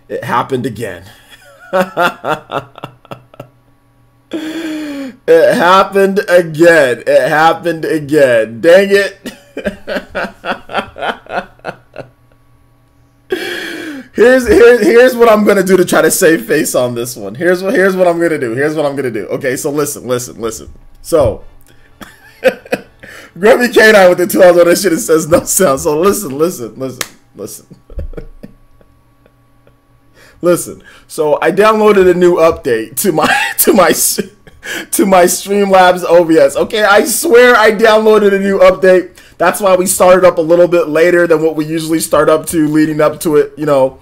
It happened again. It happened again. It happened again. Dang it. Here's what I'm gonna do to try to save face on this one. Here's what I'm gonna do. Here's what I'm gonna do. Okay, so listen. So Grumpy K9 with the 2 hours on this shit, it says no sound. So listen. Listen. So I downloaded a new update to my Streamlabs OBS. Okay, I swear I downloaded a new update. That's why we started up a little bit later than what we usually start up to leading up to it, you know.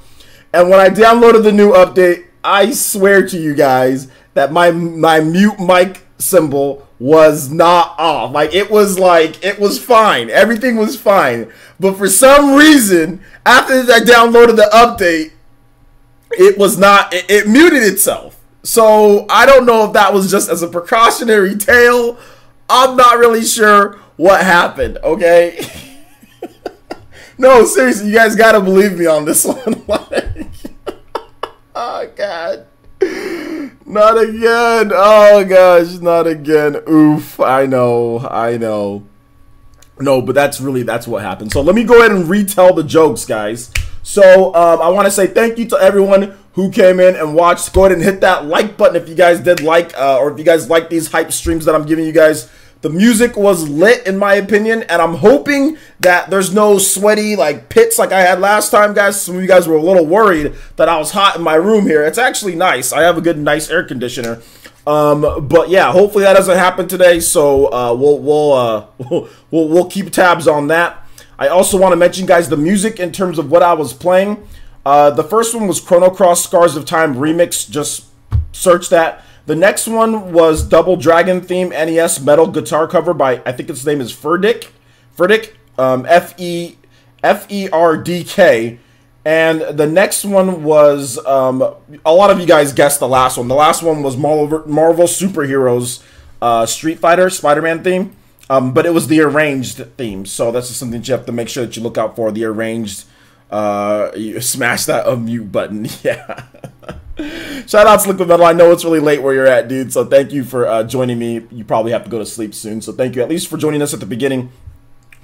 And when I downloaded the new update, I swear to you guys that my mute mic symbol was not off. Like it was fine. Everything was fine. But for some reason, after I downloaded the update, it was not, it muted itself. So I don't know if that was just as a precautionary tale. I'm not really sure what happened, okay? No, seriously, you guys gotta believe me on this one. Like, oh, God. Not again. Oh, gosh, not again. Oof, I know. No, but that's what happened. So let me go ahead and retell the jokes, guys. So I want to say thank you to everyone who came in and watched. Go ahead and hit that like button if you guys did like, or if you guys like these hype streams that I'm giving you guys. The music was lit, in my opinion, and I'm hoping that there's no sweaty like pits like I had last time, guys. Some of you guys were a little worried that I was hot in my room here. It's actually nice. I have a good, nice air conditioner. But yeah, hopefully that doesn't happen today. So we'll keep tabs on that. I also want to mention, guys, the music in terms of what I was playing. The first one was Chrono Cross Scars of Time Remix. Just search that. The next one was Double Dragon Theme NES Metal Guitar Cover by, I think its name is Ferdk, F-E-R-D-K. And the next one was, a lot of you guys guessed the last one. The last one was Marvel Superheroes Street Fighter Spider-Man theme. But it was the arranged theme. So that's just something that you have to make sure that you look out for, the arranged. You smash that unmute button. Yeah. Shout out to Liquid Metal. I know it's really late where you're at, dude. So thank you for joining me. You probably have to go to sleep soon. So thank you at least for joining us at the beginning.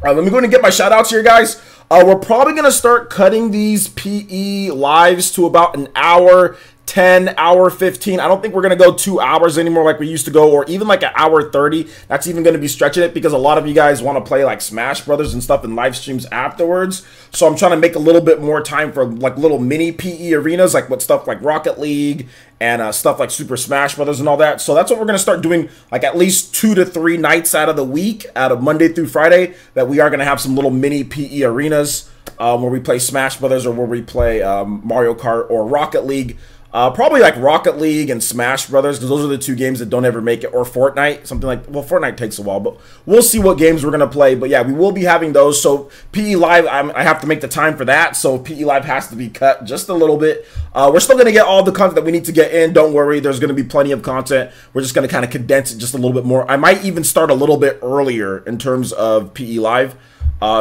Let me go ahead and get my shout outs here, guys. We're probably going to start cutting these PE lives to about an hour 10, hour 15. I don't think we're going to go 2 hours anymore like we used to go, or even like an hour 30. That's even going to be stretching it because a lot of you guys want to play like Smash Brothers and stuff in live streams afterwards. So I'm trying to make a little bit more time for like little mini PE arenas, like with stuff like Rocket League and stuff like Super Smash Brothers and all that. So that's what we're going to start doing, like at least 2 to 3 nights out of the week, out of Monday through Friday, that we are going to have some little mini PE arenas where we play Smash Brothers or where we play Mario Kart or Rocket League. Probably like Rocket League and Smash Brothers, because those are the 2 games that don't ever make it, or Fortnite, something like, well, Fortnite takes a while, but we'll see what games we're going to play. But yeah, we will be having those. So PE Live, I have to make the time for that, so PE Live has to be cut just a little bit. We're still going to get all the content that we need to get in. Don't worry, there's going to be plenty of content. We're just going to kind of condense it just a little bit more. I might even start a little bit earlier in terms of PE Live.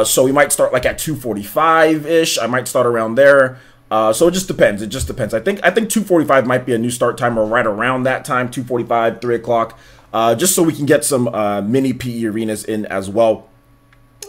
So we might start like at 2:45-ish. I might start around there. So it just depends. It just depends. I think 2:45 might be a new start time, or right around that time, 2:45, 3 o'clock, just so we can get some mini PE arenas in as well.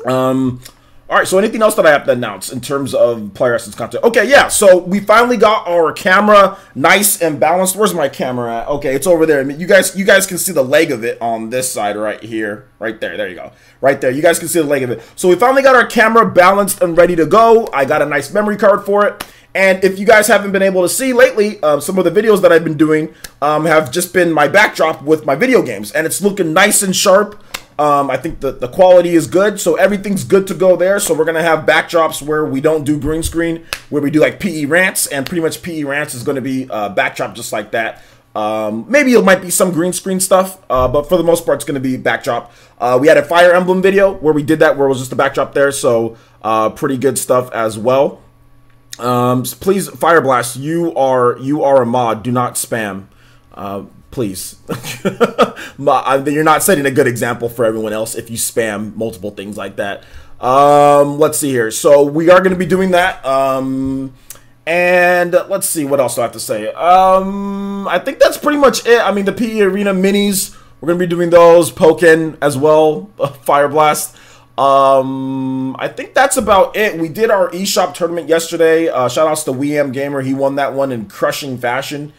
All right, so anything else that I have to announce in terms of Player Essence content? Okay, yeah, so we finally got our camera nice and balanced. Where's my camera at? Okay, it's over there. I mean, you guys can see the leg of it on this side right here. Right there. There you go. Right there. You guys can see the leg of it. So we finally got our camera balanced and ready to go. I got a nice memory card for it. And if you guys haven't been able to see lately, some of the videos that I've been doing have just been my backdrop with my video games. And it's looking nice and sharp. I think the quality is good, so everything's good to go there. So we're going to have backdrops where we don't do green screen, where we do like PE rants, and pretty much PE rants is going to be backdrop just like that. Maybe it might be some green screen stuff, but for the most part, it's going to be backdrop. We had a Fire Emblem video where we did that, where it was just a backdrop there, so pretty good stuff as well. Please, Fire Blast, you are a mod. Do not spam. Please. You're not setting a good example for everyone else if you spam multiple things like that. Let's see here. So we are going to be doing that. And let's see, what else do I have to say? I think that's pretty much it. I mean, the PE Arena minis, we're going to be doing those. Pokken as well, Fire Blast. I think that's about it. We did our eShop tournament yesterday. Shout outs to WeAm Gamer. He won that one in crushing fashion.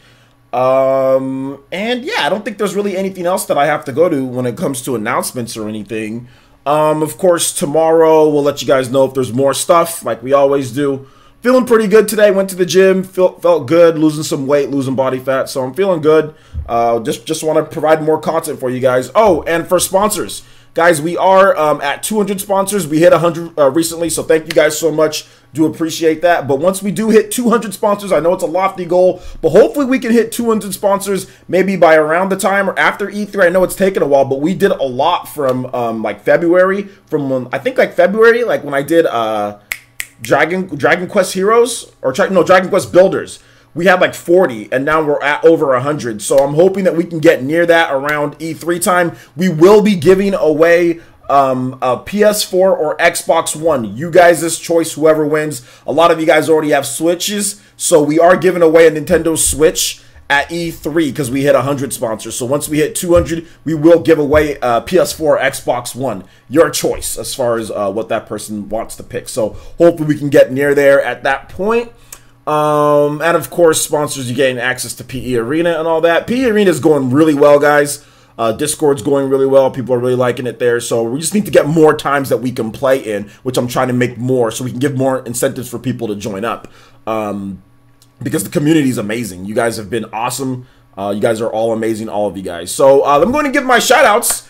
And yeah, I don't think there's really anything else that I have to go to when it comes to announcements or anything. Of course, tomorrow we'll let you guys know if there's more stuff, like we always do. Feeling pretty good today. Went to the gym. Felt good. Losing some weight, losing body fat. So I'm feeling good. Just want to provide more content for you guys. Oh, and for sponsors, guys, we are at 200 sponsors. We hit 100 recently, so thank you guys so much. Do appreciate that. But once we do hit 200 sponsors, I know it's a lofty goal, but hopefully we can hit 200 sponsors maybe by around the time or after E3. I know it's taken a while, but we did a lot from like February. From I think like February, like when I did Dragon Quest Heroes, or no, Dragon Quest Builders. We had like 40, and now we're at over 100. So I'm hoping that we can get near that around E3 time. We will be giving away a PS4 or Xbox One. You guys' choice, whoever wins. A lot of you guys already have Switches, so we are giving away a Nintendo Switch at E3 because we hit 100 sponsors. So once we hit 200, we will give away a PS4 or Xbox One. Your choice as far as what that person wants to pick. So hopefully we can get near there at that point. And of course, sponsors, you getting access to PE Arena and all that. PE Arena is going really well, guys. Discord's going really well. People are really liking it there. So we just need to get more times that we can play in, which I'm trying to make more so we can give more incentives for people to join up. Because the community is amazing. You guys have been awesome. You guys are all amazing, all of you guys. So I'm going to give my shout outs.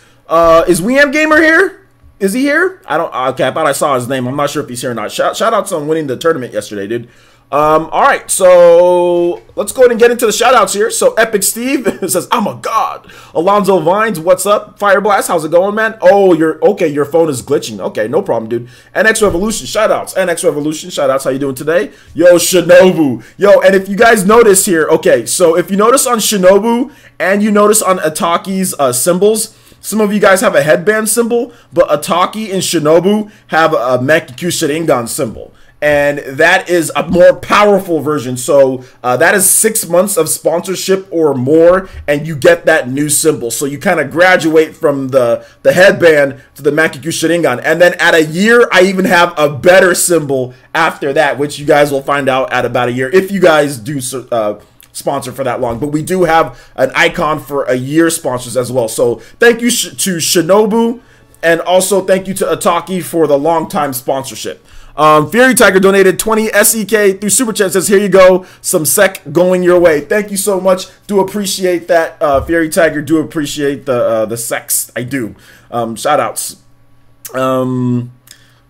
Is WeAm Gamer here? Is he here? Okay, I thought I saw his name. I'm not sure if he's here or not. Shout outs on winning the tournament yesterday, dude. All right, so let's go ahead and get into the shout-outs here. So Epic Steve says, I'm a god. Alonzo Vines, what's up? Fire Blast, how's it going, man? Oh, your phone is glitching. Okay, no problem, dude. NX Revolution, shout-outs. NX Revolution, shout-outs. How you doing today? Yo, Shinobu. Yo, and if you guys notice here, okay, so if you notice on Shinobu and you notice on Ataki's symbols, some of you guys have a headband symbol, but Ataki and Shinobu have a Mekikyu Sharingan symbol. And that is a more powerful version. So that is 6 months of sponsorship or more, and you get that new symbol. So you kind of graduate from the headband to the Mekikyu Sharingan. And then at a year, I even have a better symbol after that, which you guys will find out at about a year, if you guys do sponsor for that long. But we do have an icon for a year sponsors as well. So thank you to Shinobu, and also thank you to Ataki for the long time sponsorship. Fury Tiger donated 20 SEK through Super Chat. Says, here you go, some SEK going your way. Thank you so much. Do appreciate that, Fury Tiger. Do appreciate the SEKs. I do. Shout outs.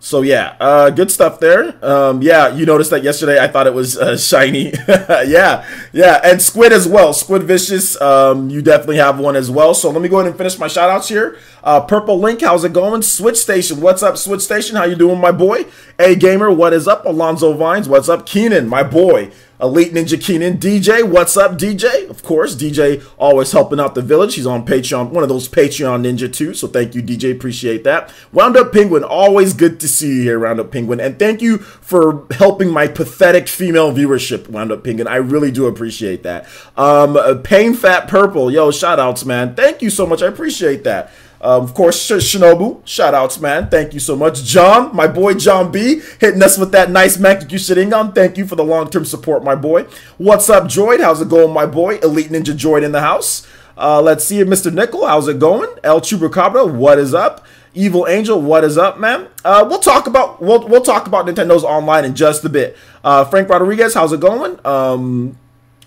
So yeah, good stuff there. Yeah, you noticed that yesterday. I thought it was shiny. yeah, and Squid as well. Squid Vicious, you definitely have one as well. So let me go ahead and finish my shout outs here. Purple Link, how's it going? Switch Station, what's up? Switch Station, how you doing, my boy? A Gamer, what is up? Alonzo Vines, what's up? Keenan, my boy. Elite Ninja Keenan. DJ, what's up, DJ? Of course, DJ always helping out the village. He's on Patreon, one of those Patreon ninja too. So thank you, DJ. Appreciate that. Wound Up Penguin, always good to see you here, Round Up Penguin. And thank you for helping my pathetic female viewership, Wound Up Penguin. I really do appreciate that. Pain Fat Purple, yo, shout outs, man. Thank you so much. I appreciate that. Of course, Shinobu, shout outs, man. Thank you so much. John, my boy John B, hitting us with that nice Mekikyu Sharingan. Thank you for the long-term support, my boy. What's up, Droid? How's it going, my boy? Elite Ninja Droid in the house. Let's see it, Mr. Nickel. How's it going? El Chupacabra, what is up? Evil Angel, what is up, man? We'll talk about Nintendo's online in just a bit. Frank Rodriguez, how's it going?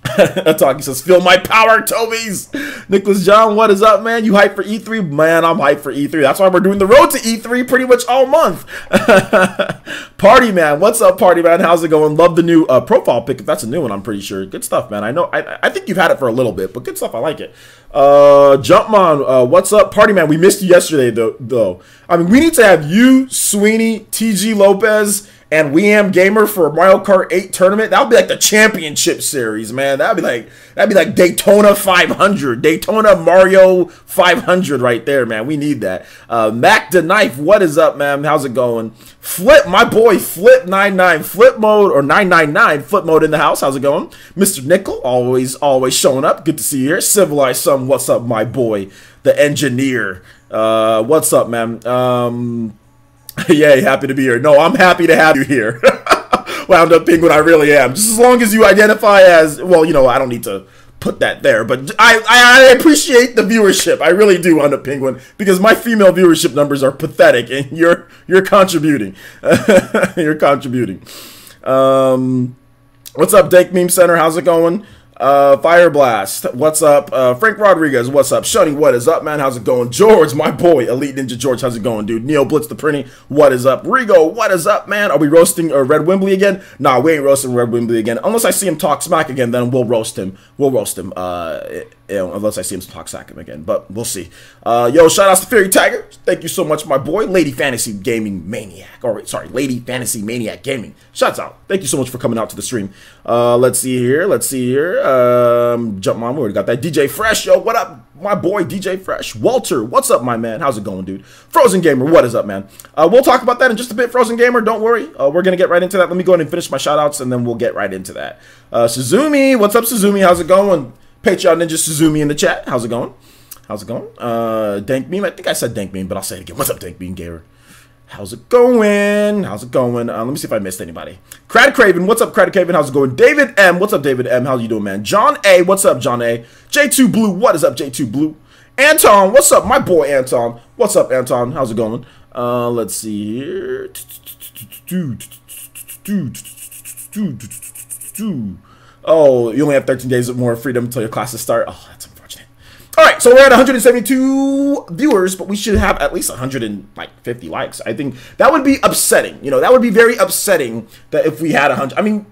Ataki says, feel my power, Tobies. Nicholas John, what is up, man? You hyped for E3? Man, I'm hyped for E3. That's why we're doing the road to E3 pretty much all month. Party Man, what's up, Party Man? How's it going? Love the new profile pic. That's a new one, I'm pretty sure. Good stuff, man. I know. I think you've had it for a little bit, but good stuff. I like it. Jumpman, what's up, Party Man? We missed you yesterday, though. I mean, we need to have you, Sweeney, TG Lopez, and We Am Gamer for Mario Kart 8 tournament. That would be like the championship series, man. That'd be like Daytona 500, Daytona Mario 500 right there, man. We need that. Mac the Knife, what is up, man? How's it going? Flip, my boy, Flip99, Flip Mode, or 999, Flip Mode in the house. How's it going? Mr. Nickel, always showing up. Good to see you here. Civilized Son, what's up, my boy? The engineer. What's up, man? Yay, happy to be here. No, I'm happy to have you here. Wound Up Penguin, I really am. Just as long as you identify as, well, you know, I don't need to put that there, but I appreciate the viewership. I really do, Wound Up Penguin, because my female viewership numbers are pathetic, and you're contributing. You're contributing. What's up, Dank Meme Center? How's it going? Fire Blast, what's up? Frank Rodriguez, what's up? Shunny, what is up, man? How's it going? George, my boy, Elite Ninja George, how's it going, dude? Neo Blitz the Prinny, what is up? Rigo, what is up, man? Are we roasting Red Wembley again? Nah, we ain't roasting Red Wembley again. Unless I see him talk smack again, then we'll roast him. We'll roast him. Unless I see him talk sack him again, but we'll see. Yo, shout outs to Fairy Tiger. Thank you so much, my boy. Lady Fantasy Gaming Maniac. Or, sorry, Lady Fantasy Maniac Gaming. Shouts out. Thank you so much for coming out to the stream. Let's see here. Jumpmon, we already got that. DJ Fresh, yo, what up, my boy, DJ Fresh. Walter, what's up, my man? How's it going, dude? Frozen Gamer, what is up, man? We'll talk about that in just a bit, Frozen Gamer. Don't worry. We're going to get right into that. Let me go ahead and finish my shout outs, and then we'll get right into that. Suzumi, what's up, Suzumi? How's it going? Patreon Ninja Suzumi in the chat. How's it going? How's it going? Dank Meme. I think I said Dank Meme, but I'll say it again. What's up, Dank Meme Gamer? How's it going? How's it going? Let me see if I missed anybody. Crad Craven. What's up, Crad Craven? How's it going? David M. What's up, David M? How you doing, man? John A. What's up, John A? J2 Blue. What is up, J2 Blue? Anton. What's up, my boy, Anton? What's up, Anton? How's it going? Let's see here. Oh, you only have 13 days of more freedom until your classes start. Oh, that's unfortunate. All right, so we're at 172 viewers, but we should have at least 150 likes. I think that would be upsetting. You know, that would be very upsetting that if we had 100. I mean,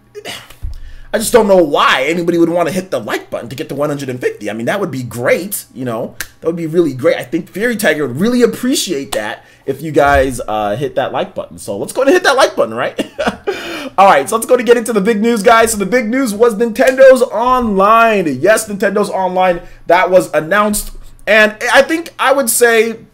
I just don't know why anybody would want to hit the like button to get to 150. I mean, that would be great. You know, that would be really great. I think Fairy Tiger would really appreciate that if you guys hit that like button. So let's go and hit that like button, right? All right, so let's go to get into the big news, guys. So the big news was Nintendo's Online. Yes, Nintendo's Online. That was announced. And I think I would say,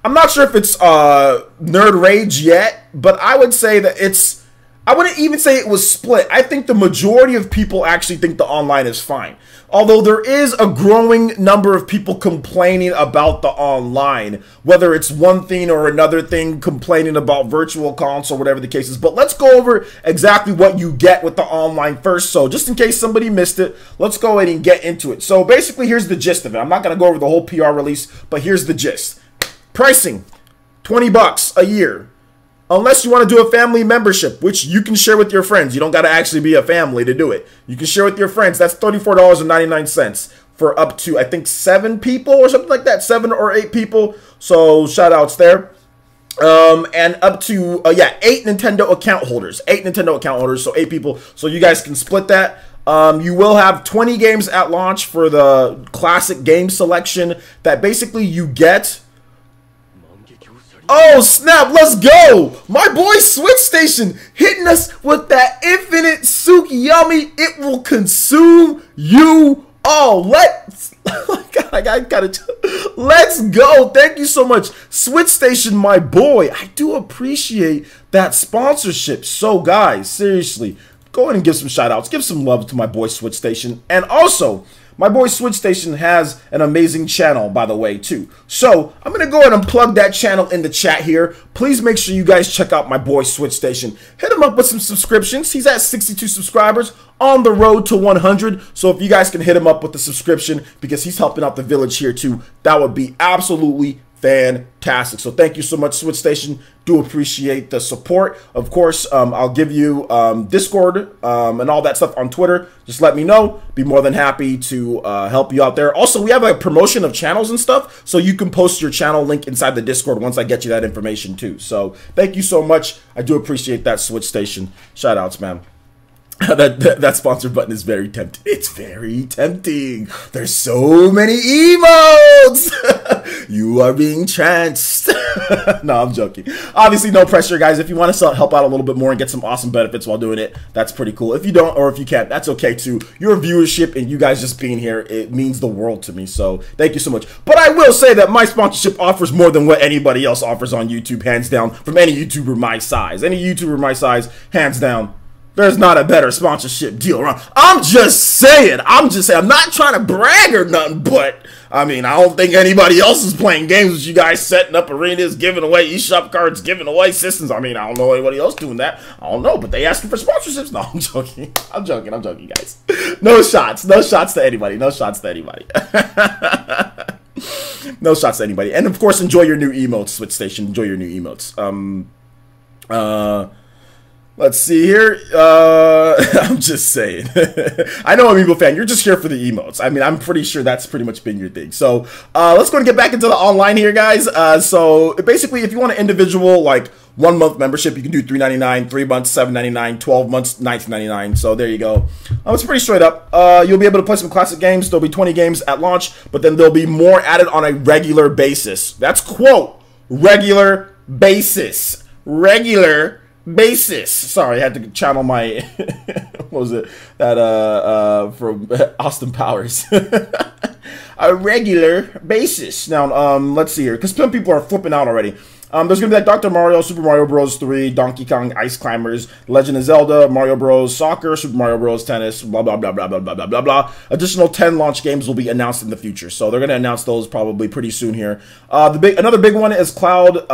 I'm not sure if it's Nerd Rage yet, but I would say that it's, I wouldn't even say it was split. I think the majority of people actually think the online is fine. Although there is a growing number of people complaining about the online, whether it's one thing or another thing, complaining about Virtual Console, whatever the case is. But let's go over exactly what you get with the online first. So just in case somebody missed it, let's go ahead and get into it. So basically, here's the gist of it. I'm not going to go over the whole PR release, but here's the gist. Pricing, $20 a year. Unless you want to do a family membership, which you can share with your friends. You don't got to actually be a family to do it. You can share with your friends. That's $34.99 for up to, I think, 7 people or something like that. 7 or 8 people. So shout outs there. And up to, 8 Nintendo account holders. 8 Nintendo account holders, so 8 people. So you guys can split that. You will have 20 games at launch for the classic game selection that basically you get. Oh snap, let's go! My boy Switch Station hitting us with that infinite Tsukiyami. It will consume you all. Let's go. Thank you so much, Switch Station, my boy. I do appreciate that sponsorship. So guys, seriously, go ahead and give some shout outs. Give some love to my boy Switch Station. And also, my boy Switch Station has an amazing channel, by the way, too. So I'm going to go ahead and plug that channel in the chat here. Please make sure you guys check out my boy Switch Station. Hit him up with some subscriptions. He's at 62 subscribers, on the road to 100. So if you guys can hit him up with the subscription, because he's helping out the village here, too, that would be absolutely fantastic. So thank you so much, Switch Station. Do appreciate the support. Of course, I'll give you Discord and all that stuff on Twitter. Just let me know. Be more than happy to help you out there. Also, we have a promotion of channels and stuff, so you can post your channel link inside the Discord once I get you that information too. So thank you so much. I do appreciate that, Switch Station. Shout outs, man. That sponsor button is very tempting. It's very tempting. There's so many emotes. You are being tranced. No, I'm joking. Obviously, no pressure, guys. If you want to help out a little bit more and get some awesome benefits while doing it, that's pretty cool. If you don't, or if you can't, that's okay too. Your viewership and you guys just being here, it means the world to me. So thank you so much. But I will say that my sponsorship offers more than what anybody else offers on YouTube, hands down, from any YouTuber my size. Any YouTuber my size, hands down. There's not a better sponsorship deal around. I'm just saying. I'm not trying to brag or nothing, but I mean, I don't think anybody else is playing games with you guys, setting up arenas, giving away eShop cards, giving away systems. I mean, I don't know anybody else doing that. I don't know, but they asking for sponsorships. No, I'm joking. I'm joking, guys. No shots to anybody. No shots to anybody. No shots to anybody. And of course, enjoy your new emotes, Switch Station. Enjoy your new emotes. Let's see here. I'm just saying. I know, Amiibo fan, you're just here for the emotes. I mean, I'm pretty sure that's pretty much been your thing. So let's go and get back into the online here, guys. So basically, if you want an individual, like, 1 month membership, you can do $3.99, 3 months, $7.99, 12 months, $19.99. So there you go. It's pretty straight up. You'll be able to play some classic games. There'll be 20 games at launch, but then there'll be more added on a regular basis. That's quote, regular basis. Regular basis. Sorry, I had to channel my what was it? That from Austin Powers. A regular basis. Now, let's see here, because some people are flipping out already. There's going to be like Dr. Mario, Super Mario Bros. 3, Donkey Kong, Ice Climbers, Legend of Zelda, Mario Bros. Soccer, Super Mario Bros. Tennis, blah, blah, blah, blah, blah, blah, blah, blah, blah. Additional 10 launch games will be announced in the future. So they're going to announce those probably pretty soon here. Another big one is Cloud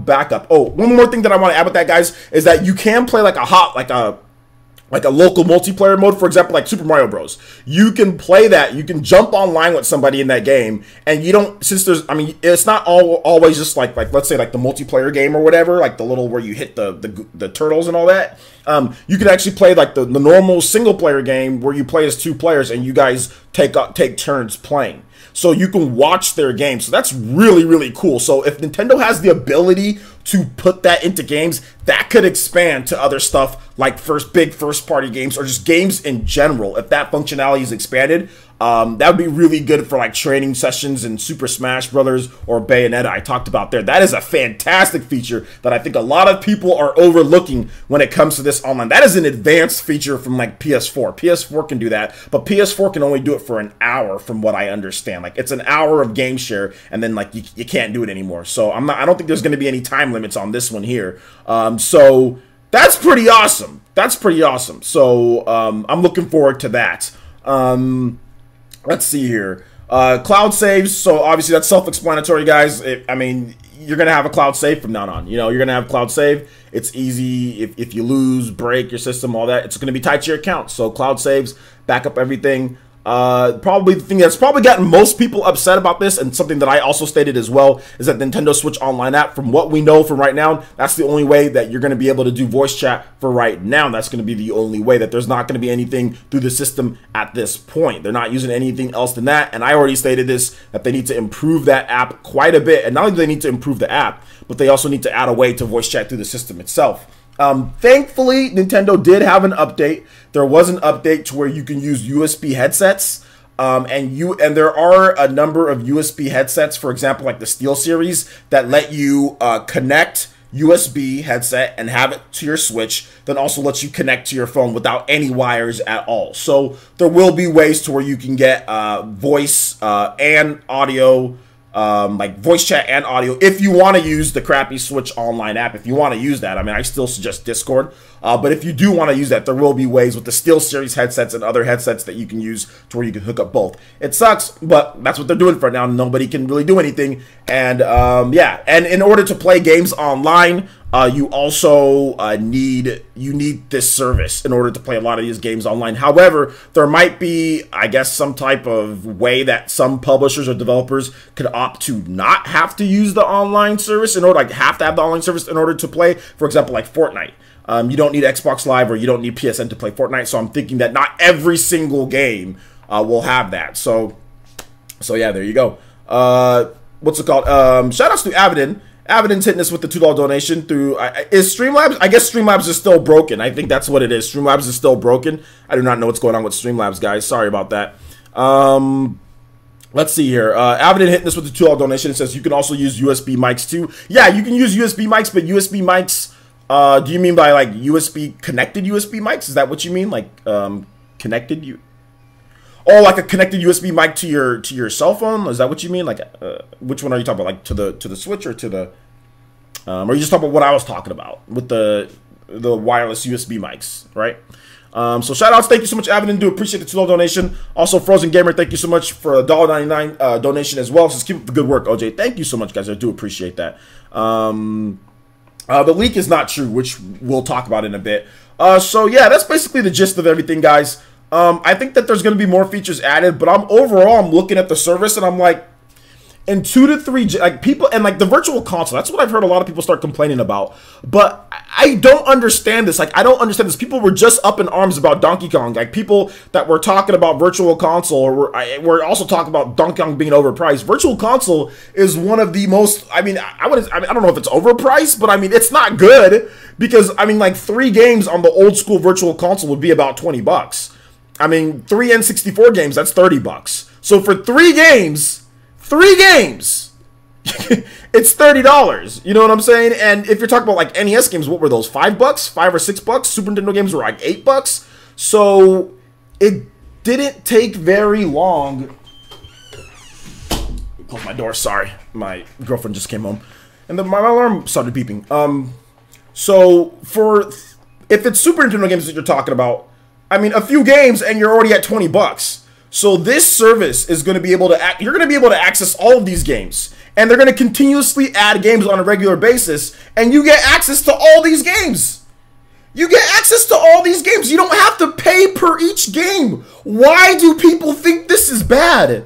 Backup. Oh, one more thing that I want to add with that, guys, is that you can play like a local multiplayer mode, for example, like Super Mario Bros. You can play that. You can jump online with somebody in that game, and you don't, since there's, I mean, it's not always just like let's say like the multiplayer game or whatever, like the little where you hit the turtles and all that. You can actually play like the normal single player game where you play as 2 players and you guys take turns playing. So you can watch their games. So that's really, really cool. So if Nintendo has the ability to put that into games, that could expand to other stuff like big first party games or just games in general. If that functionality is expanded, that would be really good for like training sessions in Super Smash Brothers or Bayonetta I talked about there. That is a fantastic feature that I think a lot of people are overlooking when it comes to this online. That is an advanced feature from like PS4. PS4 can do that, but PS4 can only do it for an hour from what I understand. Like it's an hour of game share and then like you can't do it anymore. So I don't think there's going to be any time limits on this one here. So that's pretty awesome. That's pretty awesome. So I'm looking forward to that. Let's see here. Cloud saves. So obviously that's self-explanatory, guys. I mean, you're going to have a cloud save from now on. You know, you're going to have cloud save. It's easy. If you lose, break your system, all that, it's going to be tied to your account. So cloud saves, back up everything. Probably the thing that's probably gotten most people upset about this, and something that I also stated as well, is that Nintendo Switch Online app, from what we know from right now, that's the only way that you're going to be able to do voice chat for right now. That's going to be the only way, that there's not going to be anything through the system at this point. They're not using anything else than that, and I already stated this, that they need to improve that app quite a bit, and not only do they need to improve the app, but they also need to add a way to voice chat through the system itself. Thankfully, Nintendo did have an update. There was an update to where you can use USB headsets, and there are a number of USB headsets, for example, like the Steel series, that let you connect USB headset and have it to your Switch, then also lets you connect to your phone without any wires at all. So there will be ways to where you can get voice and audio, like voice chat and audio, if you want to use the crappy Switch Online app. If you want to use that, I mean, I still suggest Discord, but if you do want to use that, there will be ways with the Steel series headsets and other headsets that you can use to where you can hook up both. It sucks, but that's what they're doing for now. Nobody can really do anything, and yeah, and in order to play games online, you also need this service in order to play a lot of these games online. However, there might be, I guess, some type of way that some publishers or developers could opt to not have to use the online service in order, like have to have the online service in order to play. For example, like Fortnite. You don't need Xbox Live or you don't need PSN to play Fortnite. So I'm thinking that not every single game will have that. So yeah, there you go. What's it called? Shout outs to Avidin. Avidin's hitting us with the $2 donation through, is Streamlabs? I guess Streamlabs is still broken. I think that's what it is. Streamlabs is still broken. I do not know what's going on with Streamlabs, guys. Sorry about that. Let's see here. Avidin hitting this with the $2 donation. It says you can also use USB mics too. Yeah, you can use USB mics, but USB mics, do you mean by like USB connected USB mics? Is that what you mean? Like connected you? Oh, like a connected USB mic to your cell phone? Is that what you mean? Like which one are you talking about? Like to the switch or to the or you just talking about what I was talking about with the wireless USB mics, right? So shout outs, thank you so much, Avidin. Do appreciate the $2 donation. Also, Frozen Gamer, thank you so much for a $1.99 donation as well. So keep up the good work, OJ. Thank you so much, guys. I do appreciate that. The leak is not true, which we'll talk about in a bit. So yeah, that's basically the gist of everything, guys. I think that there's going to be more features added, but I'm looking at the service and I'm like, in 2 to 3, like people, and like the virtual console, that's what I've heard a lot of people start complaining about. But I don't understand this. Like, I don't understand this. People were just up in arms about Donkey Kong. Like, people that were talking about virtual console, or were also talking about Donkey Kong being overpriced. Virtual console is one of the most, I don't know if it's overpriced, but I mean, it's not good. Because, I mean, like 3 games on the old school virtual console would be about $20. I mean, 3 N64 games, that's $30. So for 3 games, it's $30. You know what I'm saying? And if you're talking about like NES games, what were those? $5? $5 or $6? Super Nintendo games were like $8. So it didn't take very long. Close my door. Sorry, my girlfriend just came home, and then my alarm started beeping. So if it's Super Nintendo games that you're talking about, I mean, a few games and you're already at $20. So this service is going to be able to you're going to be able to access all of these games, and they're going to continuously add games on a regular basis, and you get access to all these games. You get access to all these games. You don't have to pay per each game. Why do people think this is bad?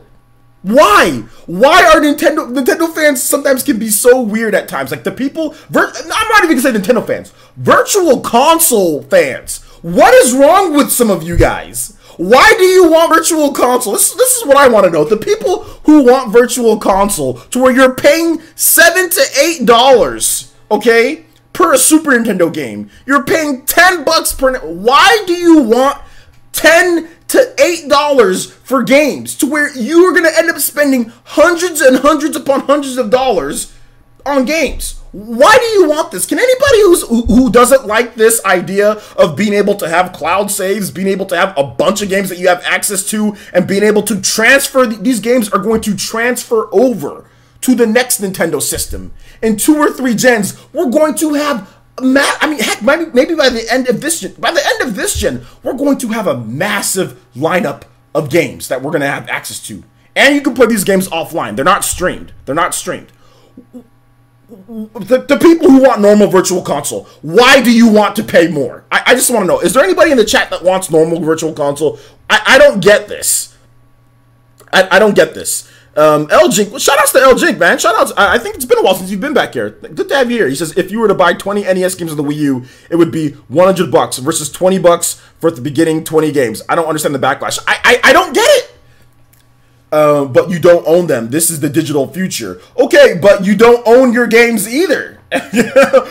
Why? Why are Nintendo fans sometimes can be so weird at times? Like the people, I'm not even going to say Nintendo fans, virtual console fans. What is wrong with some of you guys? Why do you want virtual console? This is what I want to know. The people who want virtual console to where you're paying $7 to $8, okay, per a Super Nintendo game. You're paying $10 per. Why do you want $10 to $8 for games to where you are going to end up spending hundreds and hundreds upon hundreds of dollars on games? Why do you want this? Can anybody who doesn't like this idea of being able to have cloud saves, being able to have a bunch of games that you have access to, and being able to transfer, these games are going to transfer over to the next Nintendo system. In 2 or 3 gens, we're going to have, I mean, heck, maybe by the end of this gen, we're going to have a massive lineup of games that we're going to have access to. And you can play these games offline. They're not streamed. The people who want normal virtual console, why do you want to pay more? I just want to know. Is there anybody in the chat that wants normal virtual console? I don't get this. I don't get this. LJink, well, shout outs to LJink, man. Shout outs. I think it's been a while since you've been back here. Good to have you here. He says if you were to buy 20 NES games on the Wii U, it would be $100 versus $20 for the beginning 20 games. I don't understand the backlash. I don't get it. But you don't own them. This is the digital future. Okay, but you don't own your games either. The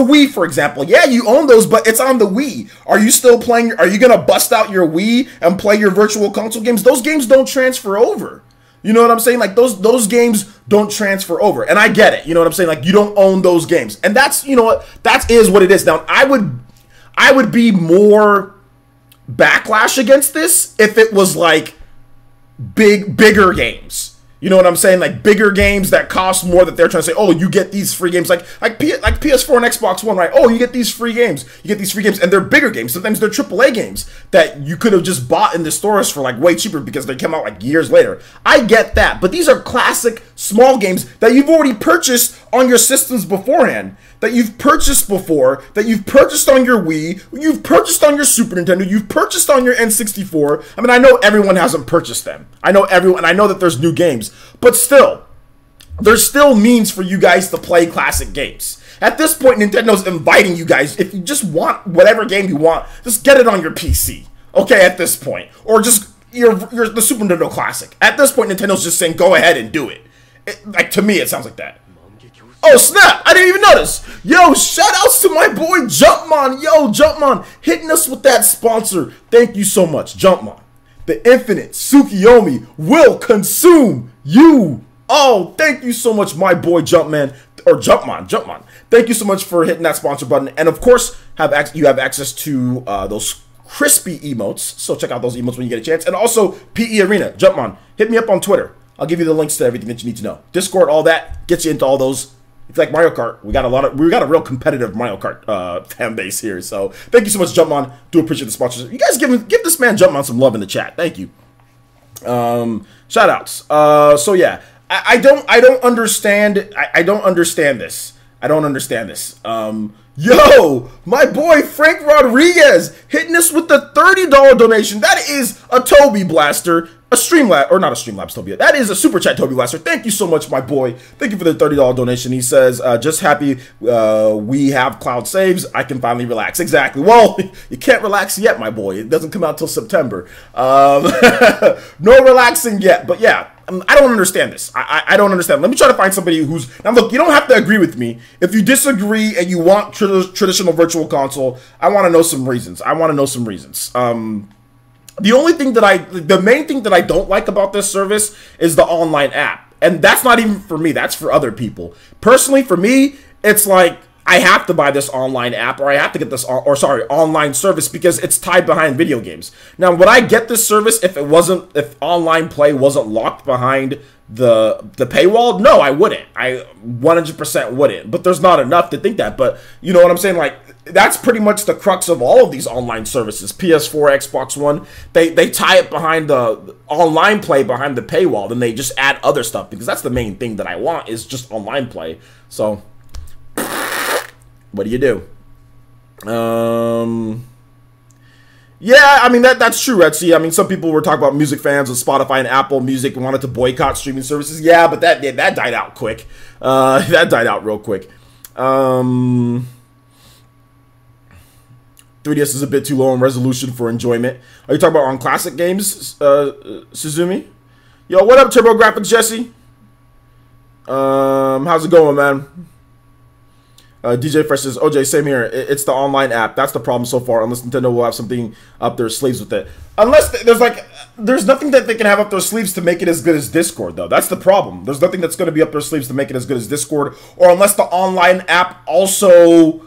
Wii, for example. Yeah, you own those, but it's on the Wii. Are you still playing? Are you gonna bust out your Wii and play your virtual console games? Those games don't transfer over. You know what I'm saying? Like those games don't transfer over. And I get it. You know what I'm saying? Like you don't own those games. And that's, you know what? That is what it is. Now, I would be more backlash against this if it was like bigger games. You know what I'm saying? Like bigger games that cost more, that they're trying to say, oh, you get these free games. Like PS4 and Xbox One, right? Oh, you get these free games. You get these free games. And they're bigger games. Sometimes they're AAA games that you could have just bought in the stores for like way cheaper because they came out like years later. I get that. But these are classic small games that you've already purchased on your systems beforehand. That you've purchased before, that you've purchased on your Wii, you've purchased on your Super Nintendo, you've purchased on your N64. I mean, I know everyone hasn't purchased them. I know that there's new games. But still, there's still means for you guys to play classic games. At this point, Nintendo's inviting you guys, if you just want whatever game you want, just get it on your PC. Okay, at this point. Or just the Super Nintendo Classic. At this point, Nintendo's just saying, go ahead and do it. Like, to me, it sounds like that. Oh, snap! I didn't even notice! Yo, shout outs to my boy Jumpmon! Yo, Jumpmon, hitting us with that sponsor. Thank you so much, Jumpmon. the infinite Tsukiyomi will consume you. Oh, thank you so much, my boy Jumpman, or Jumpman. Thank you so much for hitting that sponsor button. And of course, you have access to those crispy emotes. So check out those emotes when you get a chance. And also, PE Arena, Jumpman, hit me up on Twitter. I'll give you the links to everything that you need to know. Discord, all that, gets you into all those. It's like Mario Kart. We got a real competitive Mario Kart fan base here. So thank you so much, Jumpman. Do appreciate the sponsorship. You guys give this man Jumpman some love in the chat. Thank you. Shout outs. So yeah, I don't understand. I don't understand this. I don't understand this. Yo, my boy Frank Rodriguez hitting us with the $30 donation. That is a Toby Blaster. A Streamlabs, or not a Streamlabs, Toby. That is a Super Chat, Toby Blaster. Thank you so much, my boy. Thank you for the $30 donation. He says, just happy we have cloud saves. I can finally relax. Exactly. Well, you can't relax yet, my boy. It doesn't come out till September. No relaxing yet. But yeah, I don't understand this. I don't understand. Let me try to find somebody who's... Now, look, you don't have to agree with me. If you disagree and you want traditional virtual console, I want to know some reasons. The main thing that I don't like about this service is the online app. And that's not even for me, that's for other people. Personally, for me, it's like I have to buy this online app, or I have to get this, online service, because it's tied behind video games. Now, would I get this service if online play wasn't locked behind the paywall? No, I wouldn't. I 100% wouldn't. But there's not enough to think that. But you know what I'm saying? Like, that's pretty much the crux of all of these online services. PS4, Xbox One, they tie it behind the online play behind the paywall. Then they just add other stuff, because that's the main thing that I want, is just online play. So, what do you do? Yeah, I mean, that's true, Red Sea. I mean, some people were talking about music fans with Spotify and Apple Music and wanted to boycott streaming services. Yeah, but that died out quick. That died out real quick. 3DS is a bit too low in resolution for enjoyment. Are you talking about on classic games, Suzumi? Yo, what up, TurboGrafx Jesse? How's it going, man? DJ Fresh says, OJ, same here. It's the online app. That's the problem so far, unless Nintendo will have something up their sleeves with it. Unless there's nothing that they can have up their sleeves to make it as good as Discord, though. That's the problem. There's nothing that's going to be up their sleeves to make it as good as Discord, or unless the online app also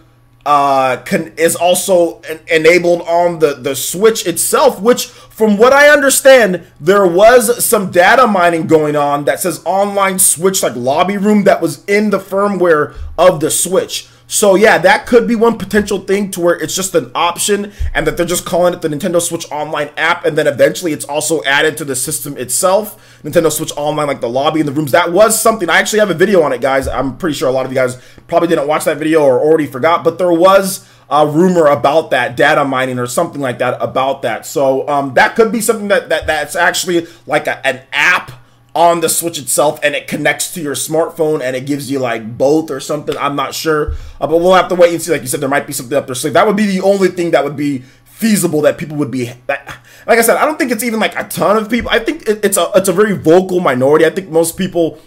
is also enabled on the Switch itself, which, from what I understand, there was some data mining going on that says online Switch, like lobby room, that was in the firmware of the Switch. So yeah, that could be one potential thing, to where it's just an option and that they're just calling it the Nintendo Switch Online app, and then eventually it's also added to the system itself, Nintendo Switch Online, like the lobby and the rooms. That was something. I actually have a video on it, guys. I'm pretty sure a lot of you guys probably didn't watch that video or already forgot, but there was a rumor about that, data mining or something like that about that. So that could be something that's actually like an app on the Switch itself, and it connects to your smartphone, and it gives you like both or something. I'm not sure, but we'll have to wait and see. Like you said, there might be something up their sleeve. That would be the only thing that would be feasible, that people would be. Like I said, I don't think it's even like a ton of people. I think it's a very vocal minority. I think most people,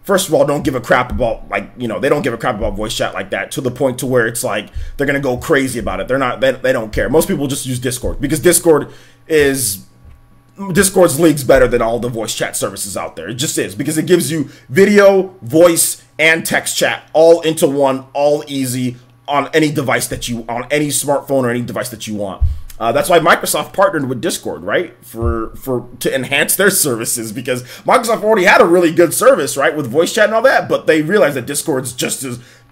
first of all, don't give a crap about, like, you know, they don't give a crap about voice chat like that, to the point to where it's like they're gonna go crazy about it. They don't care. Most people just use Discord, because Discord's league's better than all the voice chat services out there. It just is, because it gives you video, voice, and text chat all into one, all easy, on any device on any smartphone or any device that you want. That's why Microsoft partnered with Discord, right? To enhance their services, because Microsoft already had a really good service, right, with voice chat and all that, but they realized that Discord's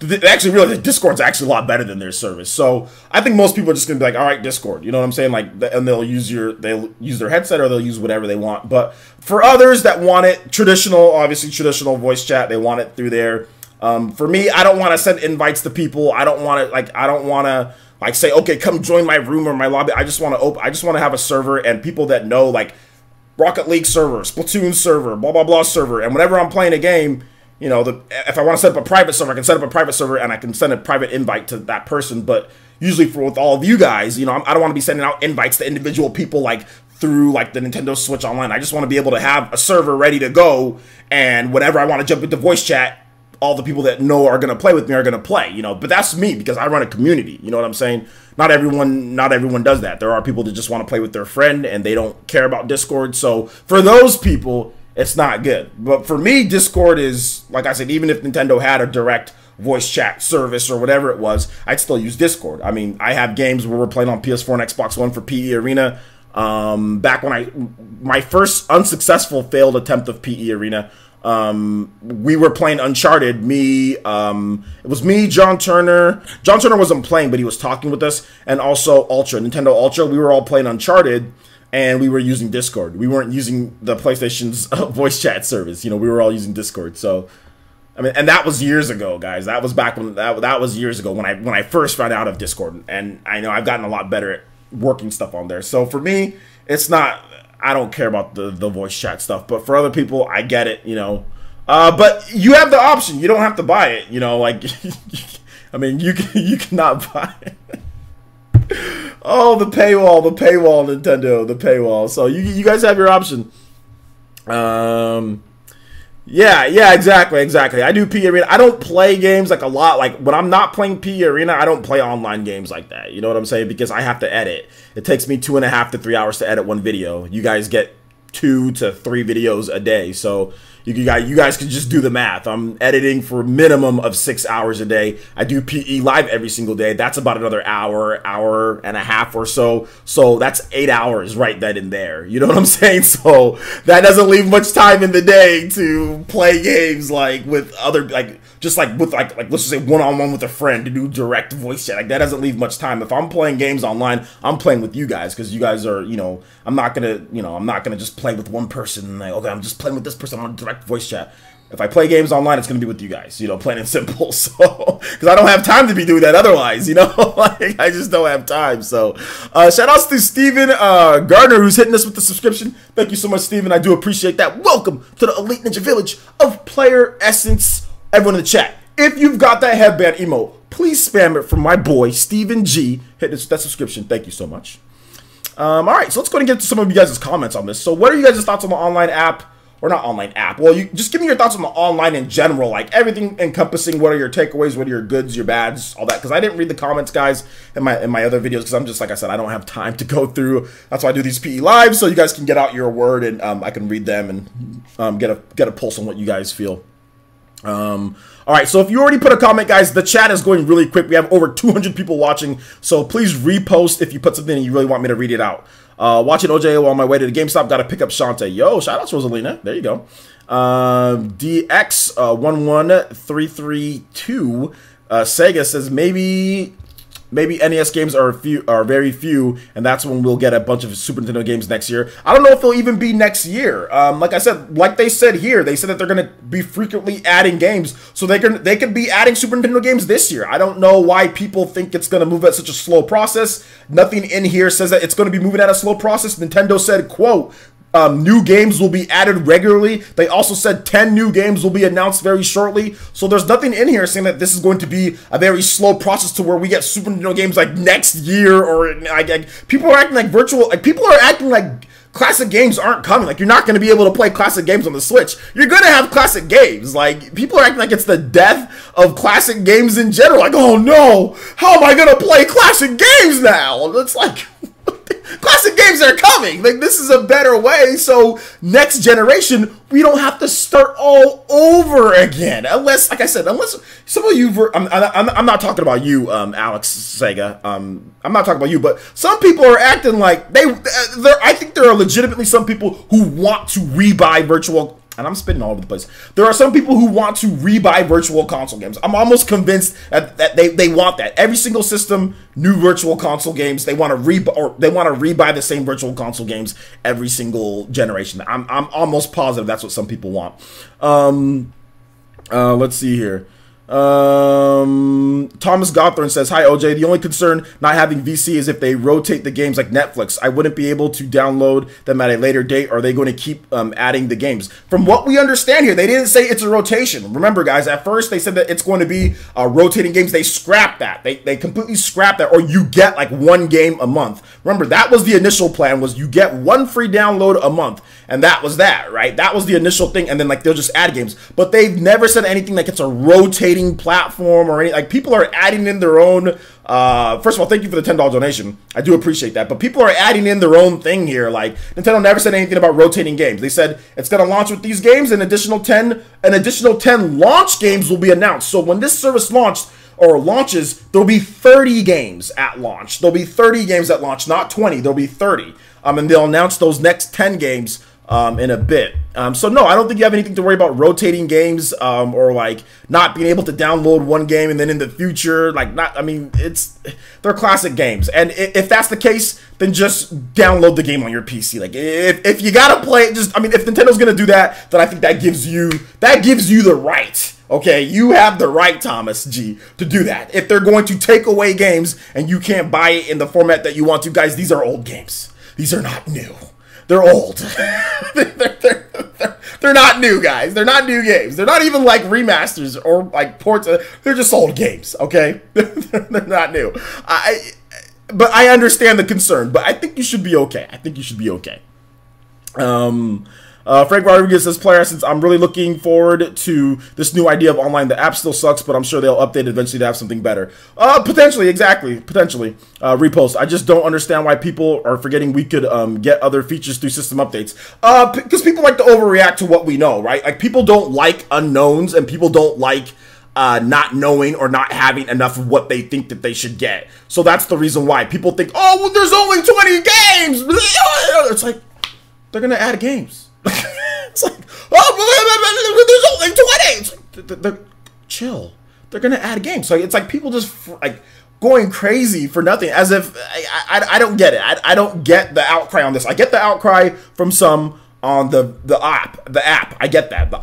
they actually realized that Discord's actually a lot better than their service. So I think most people are just gonna be like, all right, Discord, you know what I'm saying? Like, and they'll use their headset, or they'll use whatever they want. But for others that want it obviously traditional voice chat, they want it through there. For me, I don't want to send invites to people. I don't want to say, okay, come join my room or my lobby. I just want to have a server, and people that know, like, Rocket League server, Splatoon server, blah blah blah server, and whenever I'm playing a game, you know, if I want to set up a private server, I can set up a private server, and I can send a private invite to that person. But usually, with all of you guys, you know, I don't want to be sending out invites to individual people, like, through like the Nintendo Switch Online. I just want to be able to have a server ready to go, and whenever I want to jump into voice chat, all the people that know are going to play with me are going to play, you know. But that's me because I run a community. You know what I'm saying? Not everyone does that. There are people that just want to play with their friend and they don't care about Discord. So for those people, it's not good. But for me, Discord is, like I said, even if Nintendo had a direct voice chat service or whatever it was, I'd still use Discord. I mean, I have games where we're playing on PS4 and Xbox One for PE Arena. Back when my first unsuccessful failed attempt of PE Arena, we were playing Uncharted. It was me, John Turner. John Turner wasn't playing, but he was talking with us, and also Nintendo Ultra. We were all playing Uncharted, and we were using Discord. We weren't using the PlayStation's voice chat service. You know, we were all using Discord. So, I mean, and that was years ago, guys. That was back when that was years ago when I first found out of Discord, and I know I've gotten a lot better at working stuff on there. So for me, it's not. I don't care about the voice chat stuff, but for other people, I get it, you know. But you have the option. You don't have to buy it, you know. Like, I mean, you cannot buy it. Oh, the paywall, Nintendo, the paywall. So you guys have your option. Yeah, exactly. I do PE Arena. I don't play games like a lot. Like when I'm not playing PE Arena, I don't play online games like that. You know what I'm saying? Because I have to edit. It takes me 2.5 to 3 hours to edit one video. You guys get 2 to 3 videos a day. So you guys can just do the math. I'm editing for a minimum of 6 hours a day. I do PE live every single day. That's about another hour and a half or so. So that's 8 hours right then and there. You know what I'm saying? So that doesn't leave much time in the day to play games like with other let's just say one-on-one with a friend to do direct voice chat. Like that doesn't leave much time. If I'm playing games online, I'm playing with you guys because you guys are, you know, I'm not gonna just play with one person and like, okay, I'm just playing with this person on direct voice chat. If I play games online, it's gonna be with you guys, you know, plain and simple. So because I don't have time to be doing that otherwise, you know. Like I just don't have time. So shout outs to Steven Gardner who's hitting us with the subscription. Thank you so much, Steven. I do appreciate that. Welcome to the Elite Ninja Village of Player Essence. Everyone in the chat, if you've got that headband emote, please spam it from my boy Steven G. Hit that subscription. Thank you so much. All right, so let's go and get to some of you guys' comments on this. So what are you guys' thoughts on the online app? Or not online app. Well, you just give me your thoughts on the online in general, like everything encompassing what are your takeaways, what are your goods, your bads, all that. Because I didn't read the comments, guys, in my other videos because I'm just, like I said, I don't have time to go through. That's why I do these PE lives, so you guys can get out your word and I can read them and get a pulse on what you guys feel. All right, so if you already put a comment, guys, the chat is going really quick. We have over 200 people watching, so please repost if you put something and you really want me to read it out. Watching OJ on my way to the GameStop, got to pick up Shantae. Yo, shout out to Rosalina. There you go. DX11332 Sega says maybe NES games are very few, and that's when we'll get a bunch of Super Nintendo games next year. I don't know if they'll even be next year. Like I said, like they said here, they said that they're going to be frequently adding games, so they could be adding Super Nintendo games this year. I don't know why people think it's going to move at such a slow process. Nothing in here says that it's going to be moving at a slow process. Nintendo said, quote, new games will be added regularly. They also said 10 new games will be announced very shortly. So there's nothing in here saying that this is going to be a very slow process to where we get Super Nintendo games like next year or like people are acting like people are acting like classic games aren't coming. Like you're not going to be able to play classic games on the Switch. You're going to have classic games. Like people are acting like it's the death of classic games in general. Like, oh no, how am I going to play classic games now? It's like classic games are coming. Like this is a better way. So next generation, we don't have to start all over again. Unless, like I said, unless some of you, I'm not talking about you, Alex Sega. I'm not talking about you, but some people are acting like I think there are legitimately some people who want to rebuy virtual. And I'm spitting all over the place. There are some people who want to rebuy virtual console games. I'm almost convinced that they want that. Every single system, new virtual console games, they want to rebuy the same virtual console games every single generation. I'm almost positive that's what some people want. Let's see here. Thomas Gothorn says, "Hi OJ. The only concern not having VC is if they rotate the games like Netflix. I wouldn't be able to download them at a later date. Are they going to keep adding the games?" From what we understand here, they didn't say it's a rotation. Remember, guys, at first they said that it's going to be rotating games. They scrapped that. They completely scrapped that. Or you get like one game a month. Remember, that was the initial plan. Was you get one free download a month, and that was that, right? That was the initial thing, and then like they'll just add games. But they've never said anything like it's a rotating platform or any, like people are adding in their own first of all, thank you for the $10 donation. I do appreciate that. But people are adding in their own thing here. Like Nintendo never said anything about rotating games. They said it's going to launch with these games, and additional 10 launch games will be announced. So when this service launches, there'll be 30 games at launch. There'll be 30 games at launch, not 20. There'll be 30. And they'll announce those next 10 games in a bit. So no, I don't think you have anything to worry about rotating games or like not being able to download one game and then in the future, like not, I mean, they're classic games. And if that's the case, then just download the game on your PC. Like if you gotta play it, just, I mean, if Nintendo's gonna do that, then I think that gives you the right. Okay, you have the right, Thomas G, to do that. If they're going to take away games and you can't buy it in the format that you want to, guys, these are old games. These are not new. They're old. They're not new, guys. They're not new games. They're not even like remasters or like ports. They're just old games, okay? They're not new. But I understand the concern, but I think you should be okay. I think you should be okay. Frank Rodriguez says, "Player Essence, I'm really looking forward to this new idea of online. The app still sucks, but I'm sure they'll update it eventually to have something better." Potentially, exactly. Potentially. Repost. I just don't understand why people are forgetting we could get other features through system updates. Because people like to overreact to what we know, right? Like, people don't like unknowns, and people don't like not knowing or not having enough of what they think that they should get. So that's the reason why people think, oh, well, there's only 20 games. It's like, they're going to add games. It's like, oh, there's only 20. It's like, chill. They're gonna add a game. So it's like people just like going crazy for nothing, as if I don't get it. I don't get the outcry on this. I get the outcry from some on the app. I get that the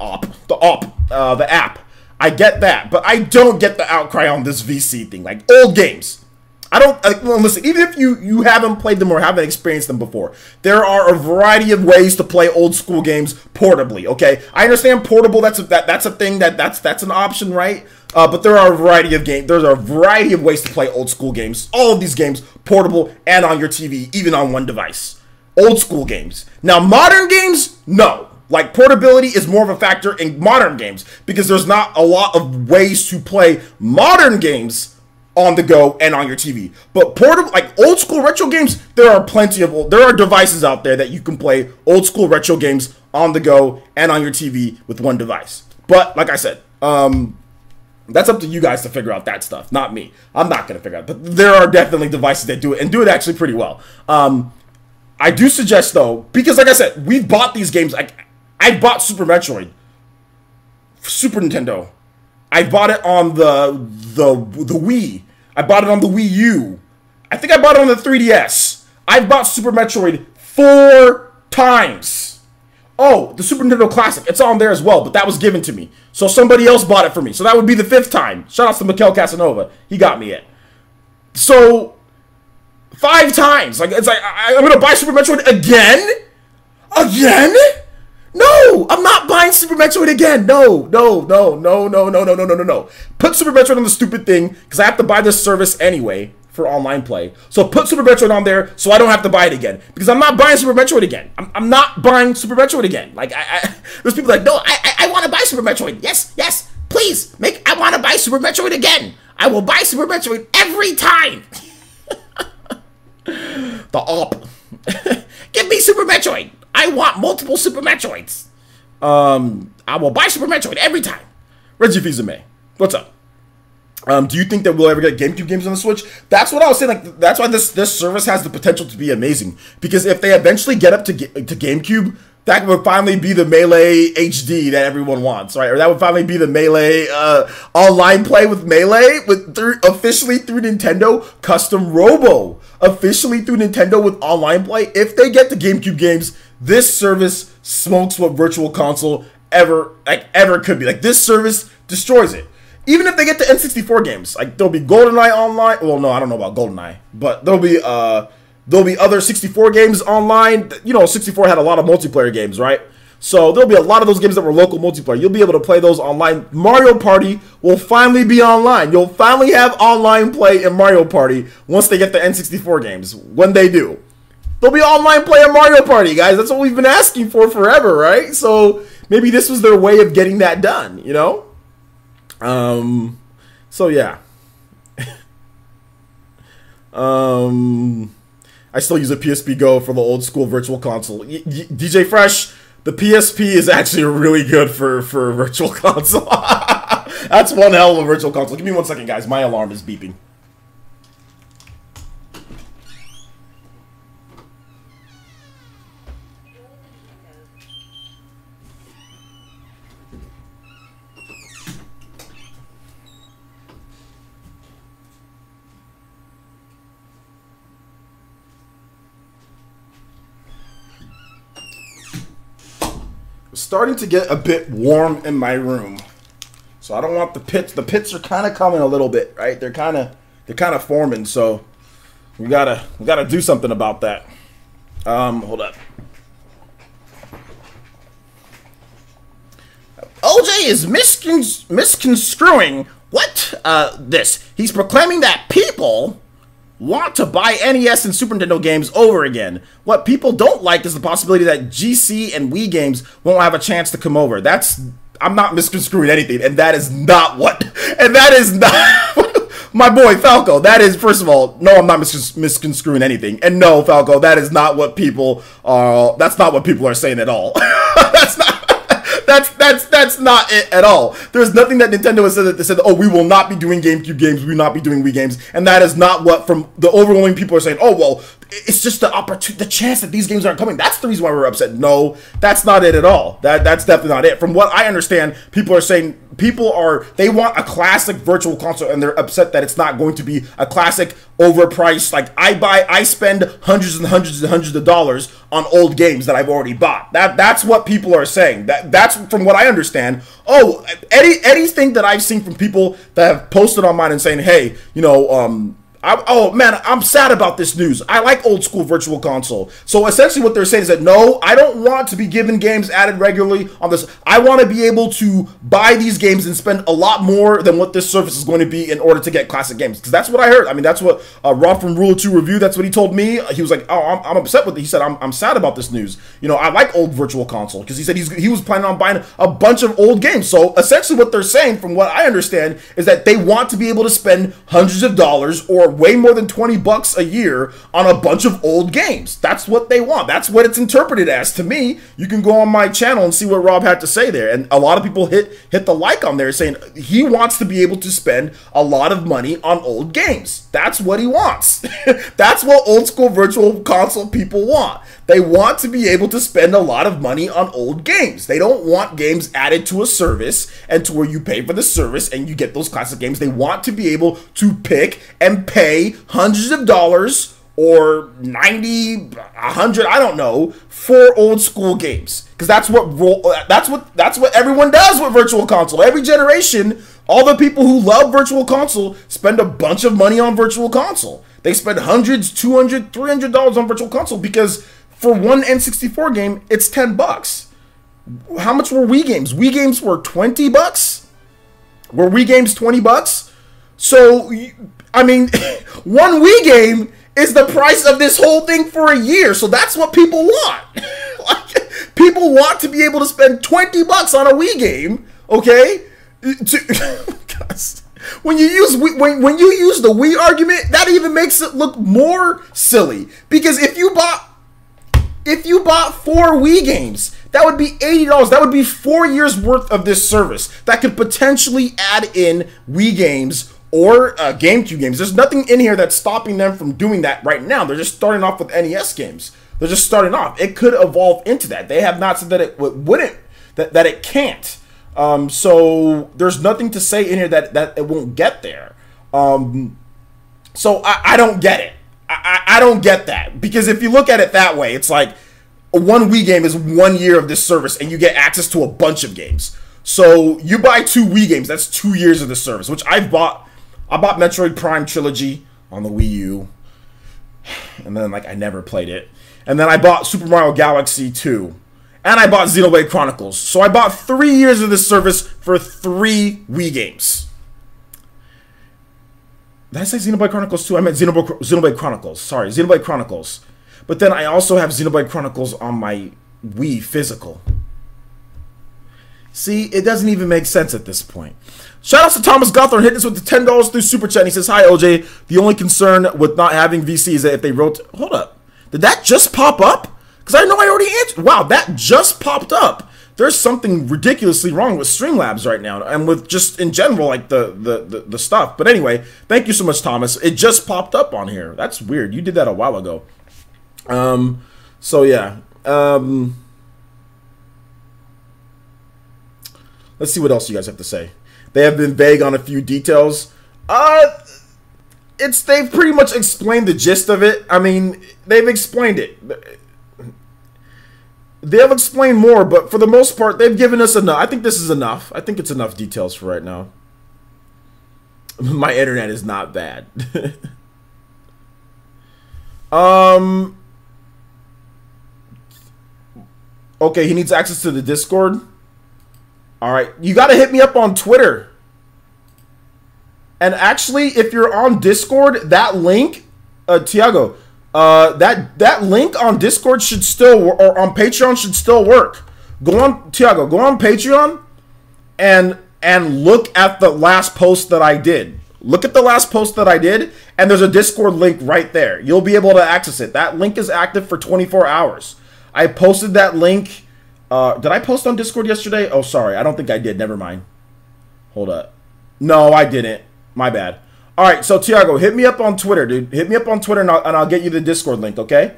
app. I get that, but I don't get the outcry on this VC thing. Like old games. I don't, well, listen, even if you haven't played them or haven't experienced them before, there are a variety of ways to play old school games portably, okay? I understand portable, that's a thing, that's an option, right? But there are a variety of ways to play old school games. All of these games, portable and on your TV, even on one device. Old school games. Now, modern games, no. Like, portability is more of a factor in modern games because there's not a lot of ways to play modern games on the go and on your TV. But portable, like old school retro games, there are devices out there that you can play old school retro games on the go and on your TV with one device. But like I said, that's up to you guys to figure out that stuff, not me. I'm not gonna figure out, but there are definitely devices that do it and do it actually pretty well. I do suggest though, because like I said, we've bought these games. I bought Super Metroid, Super Nintendo. I bought it on the Wii. I bought it on the Wii U. I think I bought it on the 3DS. I've bought Super Metroid 4 times. Oh, the Super Nintendo Classic. It's on there as well, but that was given to me. So somebody else bought it for me. So that would be the 5th time. Shout out to Mikel Casanova. He got me it. So 5 times. Like, it's like I'm gonna buy Super Metroid again? Again? No, I'm not buying Super Metroid again. No. Put Super Metroid on the stupid thing, because I have to buy this service anyway for online play. So put Super Metroid on there so I don't have to buy it again. Because I'm not buying Super Metroid again. I'm not buying Super Metroid again. Like, there's people like, no, I want to buy Super Metroid. Yes, please, I want to buy Super Metroid again. I will buy Super Metroid every time. The op. Give me Super Metroid. I want multiple Super Metroids. I will buy Super Metroid every time. Reggie Fils-Aimé, what's up? Do you think that we'll ever get GameCube games on the Switch? That's what I was saying. Like, that's why this service has the potential to be amazing. Because if they eventually get up to GameCube, that would finally be the Melee HD that everyone wants, right? Or that would finally be the Melee online play with Melee officially through Nintendo Custom Robo. Officially through Nintendo with online play. If they get the GameCube games, this service smokes what Virtual Console ever could be. Like, this service destroys it. even if they get the N64 games, like there'll be GoldenEye online. Well, no, I don't know about GoldenEye, but there'll be other 64 games online. You know, 64 had a lot of multiplayer games, right? So there'll be a lot of those games that were local multiplayer. You'll be able to play those online. Mario Party will finally be online. You'll finally have online play in Mario Party once they get the N64 games. When they do, there'll be online play in Mario Party, guys. That's what we've been asking for forever, right? So maybe this was their way of getting that done, you know? So yeah. I still use a PSP Go for the old school virtual console. DJ Fresh, the PSP is actually really good for a virtual console. That's one hell of a virtual console. Give me 1 second, guys. My alarm is beeping. Starting to get a bit warm in my room, so I don't want the pits. The pits are kind of coming a little bit, right? They're kind of forming, so we gotta do something about that. Hold up. OJ is misconstruing what this. He's proclaiming that people want to buy NES and Super Nintendo games over again. What people don't like is the possibility that GC and Wii games won't have a chance to come over. I'm not misconstruing anything, and that is not what, and that is not, my boy Falco, that is, first of all, no, I'm not misconstruing anything, and no, Falco, that is not what people are, that's not what people are saying at all. That's not it at all. There's nothing that Nintendo has said that they said, oh, we will not be doing GameCube games, we will not be doing Wii games, and that is not what from the overwhelming people are saying, oh, well, it's just the chance that these games aren't coming. That's the reason why we're upset. No, that's not it at all. That's definitely not it. From what I understand, people are saying they want a classic virtual console, and they're upset that it's not going to be a classic overpriced, like I spend hundreds and hundreds and hundreds of dollars on old games that I've already bought. That's what people are saying. That's from what I understand. Oh, anything that I've seen from people that have posted online and saying, hey, you know, oh man, I'm sad about this news. I like old school virtual console. So essentially what they're saying is that no, I don't want to be given games added regularly on this. I want to be able to buy these games and spend a lot more than what this service is going to be in order to get classic games. Because that's what I heard. I mean, that's what Rob from Rule 2 Review, that's what he told me. He was like, oh, I'm upset with it. He said, I'm sad about this news. You know, I like old virtual console. Because he said he was planning on buying a bunch of old games. So essentially what they're saying, from what I understand, is that they want to be able to spend hundreds of dollars or way more than $20 a year on a bunch of old games. That's what they want. That's what it's interpreted as to me. You can go on my channel and see what Rob had to say there. And a lot of people hit the like on there saying he wants to be able to spend a lot of money on old games. That's what he wants. That's what old school virtual console people want. They want to be able to spend a lot of money on old games. They don't want games added to a service and to where you pay for the service and you get those classic games. They want to be able to pick and pay hundreds of dollars or 90, 100, I don't know, for old school games. Because that's what everyone does with virtual console. Every generation, all the people who love virtual console spend a bunch of money on virtual console. They spend hundreds, $200, $300 on virtual console because for one N64 game, it's $10. How much were Wii games? Wii games were $20? Were Wii games $20? So, I mean, one Wii game is the price of this whole thing for a year. So that's what people want. Like, people want to be able to spend $20 on a Wii game, okay? When you use the Wii argument, that even makes it look more silly. Because if you bought 4 Wii games, that would be $80. That would be 4 years worth of this service that could potentially add in Wii games or GameCube games. There's nothing in here that's stopping them from doing that right now. They're just starting off with NES games. They're just starting off. It could evolve into that. They have not said that it wouldn't, that it can't. So there's nothing to say in here that it won't get there. So I don't get it. I don't get that. Because if you look at it that way, it's like one Wii game is 1 year of this service and you get access to a bunch of games. So you buy 2 Wii games, that's 2 years of the service, which I've bought. I bought Metroid Prime Trilogy on the Wii U, and then like I never played it. And then I bought Super Mario Galaxy 2, and I bought Xenoblade Chronicles. So I bought 3 years of this service for 3 Wii games. Did I say Xenoblade Chronicles 2? I meant Xenoblade Chronicles. Sorry, Xenoblade Chronicles. But then I also have Xenoblade Chronicles on my Wii physical. See, it doesn't even make sense at this point. Shout out to Thomas Gothard hitting us with the $10 through Super Chat. He says, hi, OJ. The only concern with not having VC is that if they wrote... Hold up. Did that just pop up? Because I know I already answered. Wow, that just popped up. There's something ridiculously wrong with Streamlabs right now. And with just, in general, like the stuff. But anyway, thank you so much, Thomas. It just popped up on here. That's weird. You did that a while ago. So, yeah. Let's see what else you guys have to say. They have been vague on a few details. They've pretty much explained the gist of it. I mean, they've explained it. They have explained more, but for the most part, they've given us enough. I think this is enough. I think it's enough details for right now. My internet is not bad. Okay, he needs access to the Discord. All right, you got to hit me up on Twitter. And actually, if you're on Discord, that link, Tiago, that link on Discord should still, or on Patreon should still work. Go on, Tiago, go on Patreon and look at the last post that I did. Look at the last post that I did, and there's a Discord link right there. You'll be able to access it. That link is active for 24 hours. I posted that link. Did I post on Discord yesterday? Oh, sorry. I don't think I did. Never mind. Hold up. No, I didn't. My bad. All right, so Tiago, hit me up on Twitter, dude. Hit me up on Twitter, and I'll get you the Discord link, okay?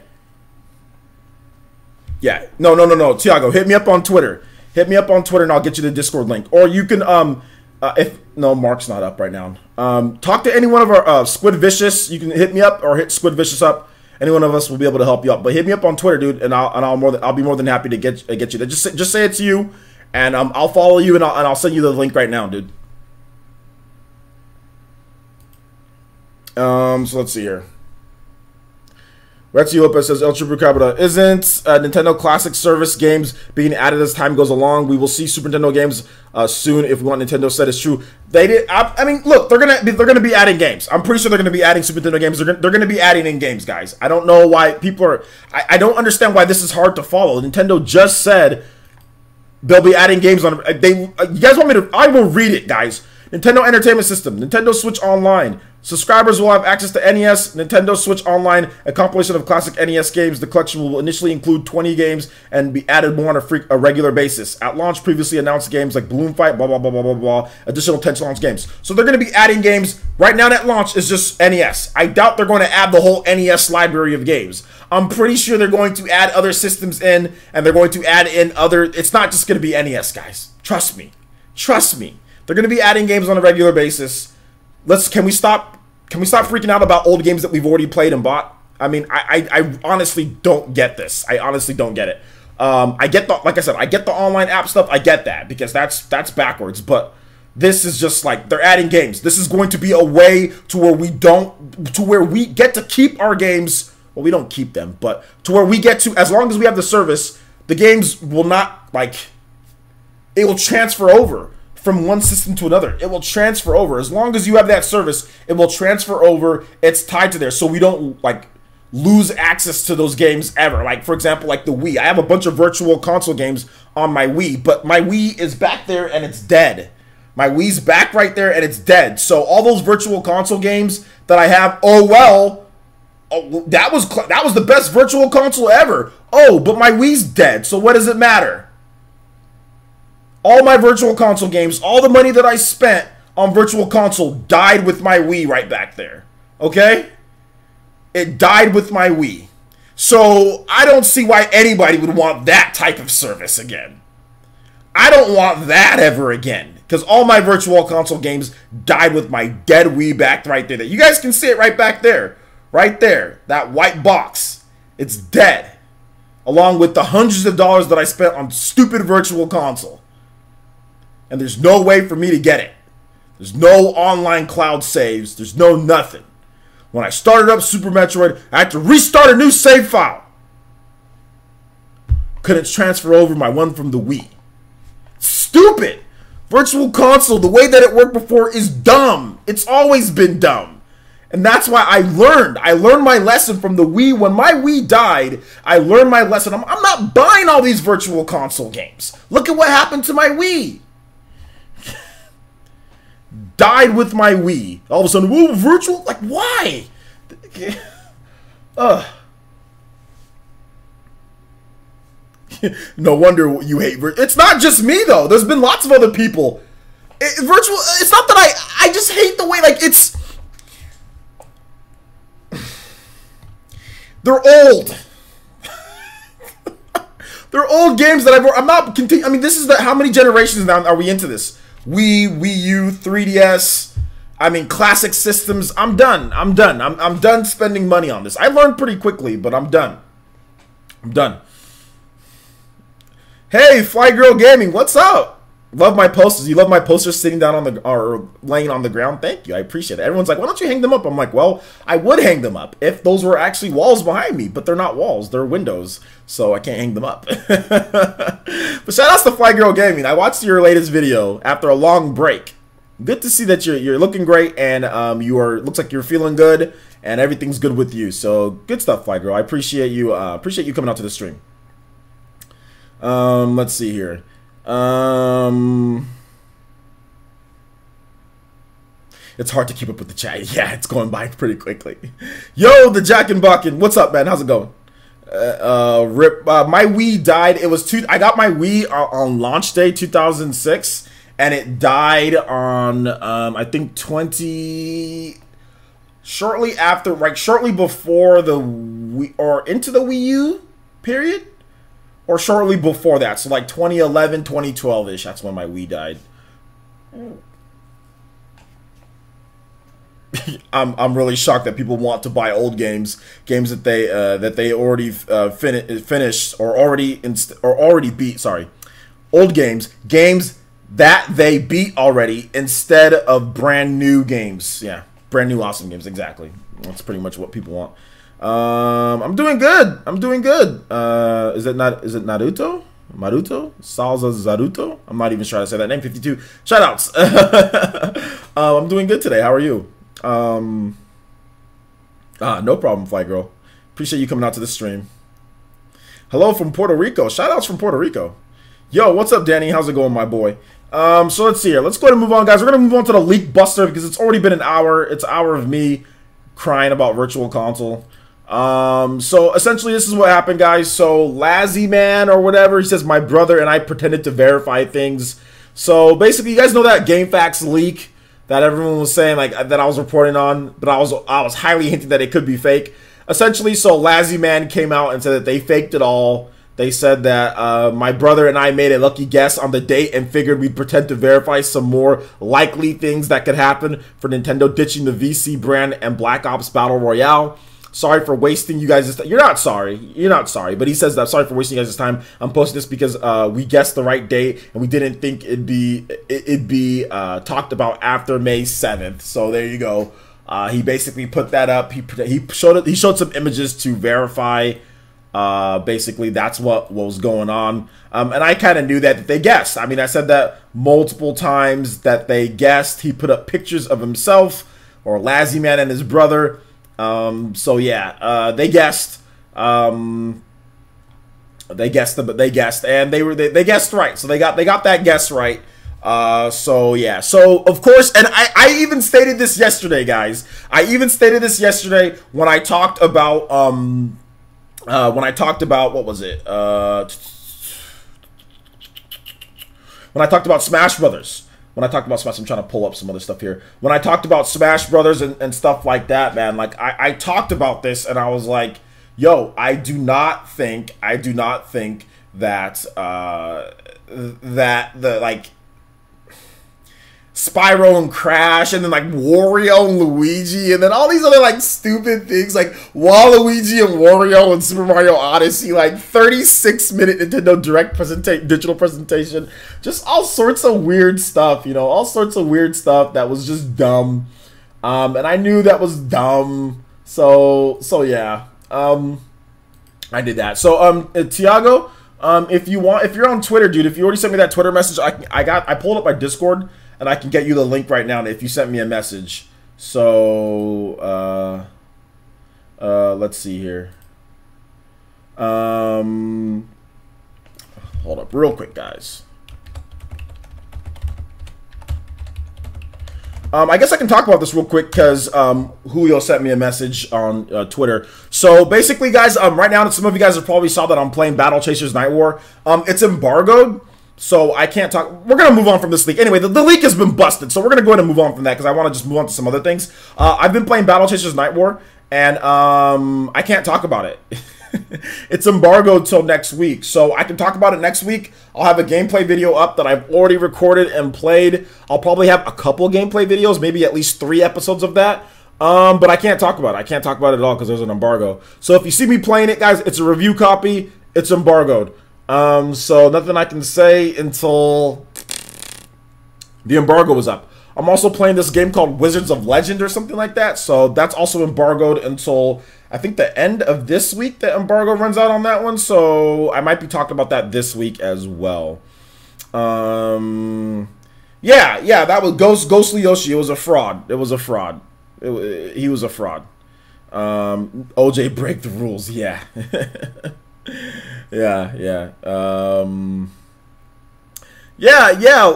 Yeah. No. Tiago, hit me up on Twitter. Hit me up on Twitter, and I'll get you the Discord link. Or you can, no, Mark's not up right now. Talk to any one of our Squid Vicious. You can hit me up or hit Squid Vicious up. Any one of us will be able to help you out. But hit me up on Twitter, dude, and I'll be more than happy to get you there. Just say it to you, and I'll follow you, and I'll send you the link right now, dude. So let's see here. Rexy Lopez says El Chupacabra isn't Nintendo Classic Service games being added as time goes along. We will see Super Nintendo games soon if what Nintendo said is true. They did. I mean, look, they're gonna be adding games. I'm pretty sure they're gonna be adding Super Nintendo games. They're gonna be adding in games, guys. I don't know why people are. I don't understand why this is hard to follow. Nintendo just said they'll be adding games on. You guys want me to? I will read it, guys. Nintendo Entertainment System, Nintendo Switch Online. Subscribers will have access to NES, Nintendo Switch Online, a compilation of classic NES games. The collection will initially include 20 games and be added more on a regular basis. At launch, previously announced games like Balloon Fight, blah, blah, blah, blah, blah, blah, additional 10 launch games. So they're going to be adding games. Right now at launch is just NES. I doubt they're going to add the whole NES library of games. I'm pretty sure they're going to add other systems in, and they're going to add in other... It's not just going to be NES, guys. Trust me. Trust me. They're going to be adding games on a regular basis. Can we stop freaking out about old games that we've already played and bought? I mean, I honestly don't get this. I honestly don't get it. I get the, like I said, I get the online app stuff. I get that because that's backwards. But this is just like they're adding games. This is going to be a way to where we get to keep our games. Well, we don't keep them, but to where we get to, as long as we have the service, the games will not it will transfer over from one system to another. It will transfer over. As long as you have that service, it will transfer over. It's tied to there, so we don't lose access to those games ever. Like, for example, like the Wii. I have a bunch of virtual console games on my Wii, but my Wii is back there and it's dead. My Wii's back right there and it's dead. So all those virtual console games that I have, that was the best virtual console ever. Oh, but my Wii's dead. So what does it matter? All my virtual console games, all the money that I spent on virtual console died with my Wii right back there. Okay? It died with my Wii. So I don't see why anybody would want that type of service again. I don't want that ever again. Because all my virtual console games died with my dead Wii back right there. You guys can see it right back there. Right there. That white box. It's dead. Along with the hundreds of dollars that I spent on stupid virtual console. and there's no way for me to get it. There's no online cloud saves. There's no nothing. When I started up Super Metroid, I had to restart a new save file. Couldn't transfer over my one from the Wii. Stupid! Virtual Console, the way that it worked before is dumb. It's always been dumb. And that's why I learned. I learned my lesson from the Wii. When my Wii died, I learned my lesson. I'm not buying all these Virtual Console games. Look at what happened to my Wii. Died with my Wii. All of a sudden, whoa, virtual? Like, why? No wonder you hate virtual. It's not just me, though. There's been lots of other people. Virtual, it's not that I just hate the way, like, it's... They're old. They're old games that I'm not continue. I mean, this is how many generations now are we into this? Wii U, 3DS. I mean, classic systems. I'm done. I'm done spending money on this. I learned pretty quickly, but I'm done. I'm done. Hey, Fly Girl Gaming, what's up? Love my posters. You love my posters sitting down on the or laying on the ground. Thank you. I appreciate it. Everyone's like, why don't you hang them up? I'm like, well, I would hang them up if those were actually walls behind me, but they're not walls. They're windows, so I can't hang them up. But shout outs to Fly Girl Gaming. I watched your latest video after a long break. Good to see that you're looking great and looks like you're feeling good and everything's good with you. So good stuff, Fly Girl. I appreciate you coming out to the stream. Let's see here. It's hard to keep up with the chat. Yeah, it's going by pretty quickly. Yo, the Jack and Buckin. What's up, man? How's it going? Rip. My Wii died. It was I got my Wii on launch day 2006, and it died on I think shortly after, like shortly before the Wii or into the Wii U period. Or shortly before that, so like 2011, 2012-ish. That's when my Wii died. I'm really shocked that people want to buy old games that they already finished or already beat. Sorry, old games that they beat already instead of brand new games. Yeah, brand new awesome games. Exactly. That's pretty much what people want. I'm doing good. I'm doing good. Is it Naruto? Maruto? Salsa Zaruto? I'm not even sure how to say that name. 52. Shout outs. I'm doing good today. How are you? No problem, Fly Girl. Appreciate you coming out to the stream. Hello from Puerto Rico. Shout outs from Puerto Rico. Yo, what's up, Danny? How's it going, my boy? So let's see here. Let's go ahead and move on, guys. We're going to move on to the Leak Buster because it's already been an hour. It's an hour of me crying about Virtual Console. So essentially this is what happened, guys. So Lazzy Man or whatever, he says my brother and I pretended to verify things. So basically, you guys know that GameFAQs leak that everyone was saying, like, that I was reporting on, but I was highly hinting that it could be fake. Essentially, so Lazzy Man came out and said that they faked it all. They said that my brother and I made a lucky guess on the date and figured we'd pretend to verify some more likely things that could happen for Nintendo ditching the VC brand and Black Ops Battle Royale. Sorry for wasting you guys' time. You're not sorry. You're not sorry. But he says that sorry for wasting you guys' time. I'm posting this because we guessed the right date and we didn't think it'd be talked about after May 7th. So there you go. He basically put that up. He showed some images to verify. Basically, that's what was going on. And I kind of knew that they guessed. I mean, I said that multiple times that they guessed. He put up pictures of himself or Lazzy Man and his brother. So yeah, they guessed. They guessed, and they guessed right. So they got that guess right. So yeah. So of course, and I even stated this yesterday, guys. I even stated this yesterday when I talked about what was it? When I talked about Smash Brothers. When I talked about Smash, I'm trying to pull up some other stuff here. When I talked about Smash Brothers and stuff like that, man, like I talked about this and I was like, yo, I do not think that Spyro and Crash, and then like Wario and Luigi, and then all these other like stupid things like Waluigi and Wario and Super Mario Odyssey, like 36-minute Nintendo Direct digital presentation, just all sorts of weird stuff, you know, all sorts of weird stuff that was just dumb, and I knew that was dumb, so yeah, I did that. So Tiago, if you're on Twitter, dude, if you already sent me that Twitter message, I pulled up my Discord. And I can get you the link right now if you sent me a message. So, let's see here. Hold up real quick, guys. I guess I can talk about this real quick because Julio sent me a message on Twitter. So basically, guys, right now, some of you guys have probably saw that I'm playing Battle Chasers Night War. It's embargoed. So I can't talk. We're going to move on from this leak. Anyway, the leak has been busted. So we're going to go ahead and move on from that because I want to just move on to some other things. I've been playing Battle Chasers Night War, and I can't talk about it. It's embargoed till next week. So I can talk about it next week. I'll have a gameplay video up that I've already recorded and played. I'll probably have a couple gameplay videos, maybe at least 3 episodes of that. But I can't talk about it. I can't talk about it at all because there's an embargo. So if you see me playing it, guys, it's a review copy. It's embargoed. So nothing I can say until the embargo was up. I'm also playing this game called Wizards of Legend or something like that. So that's also embargoed until I think the end of this week. The embargo runs out on that one. So I might be talking about that this week as well. Yeah, that was Ghostly Yoshi. It was a fraud. It was a fraud. He was a fraud. OJ break the rules. Yeah. Yeah.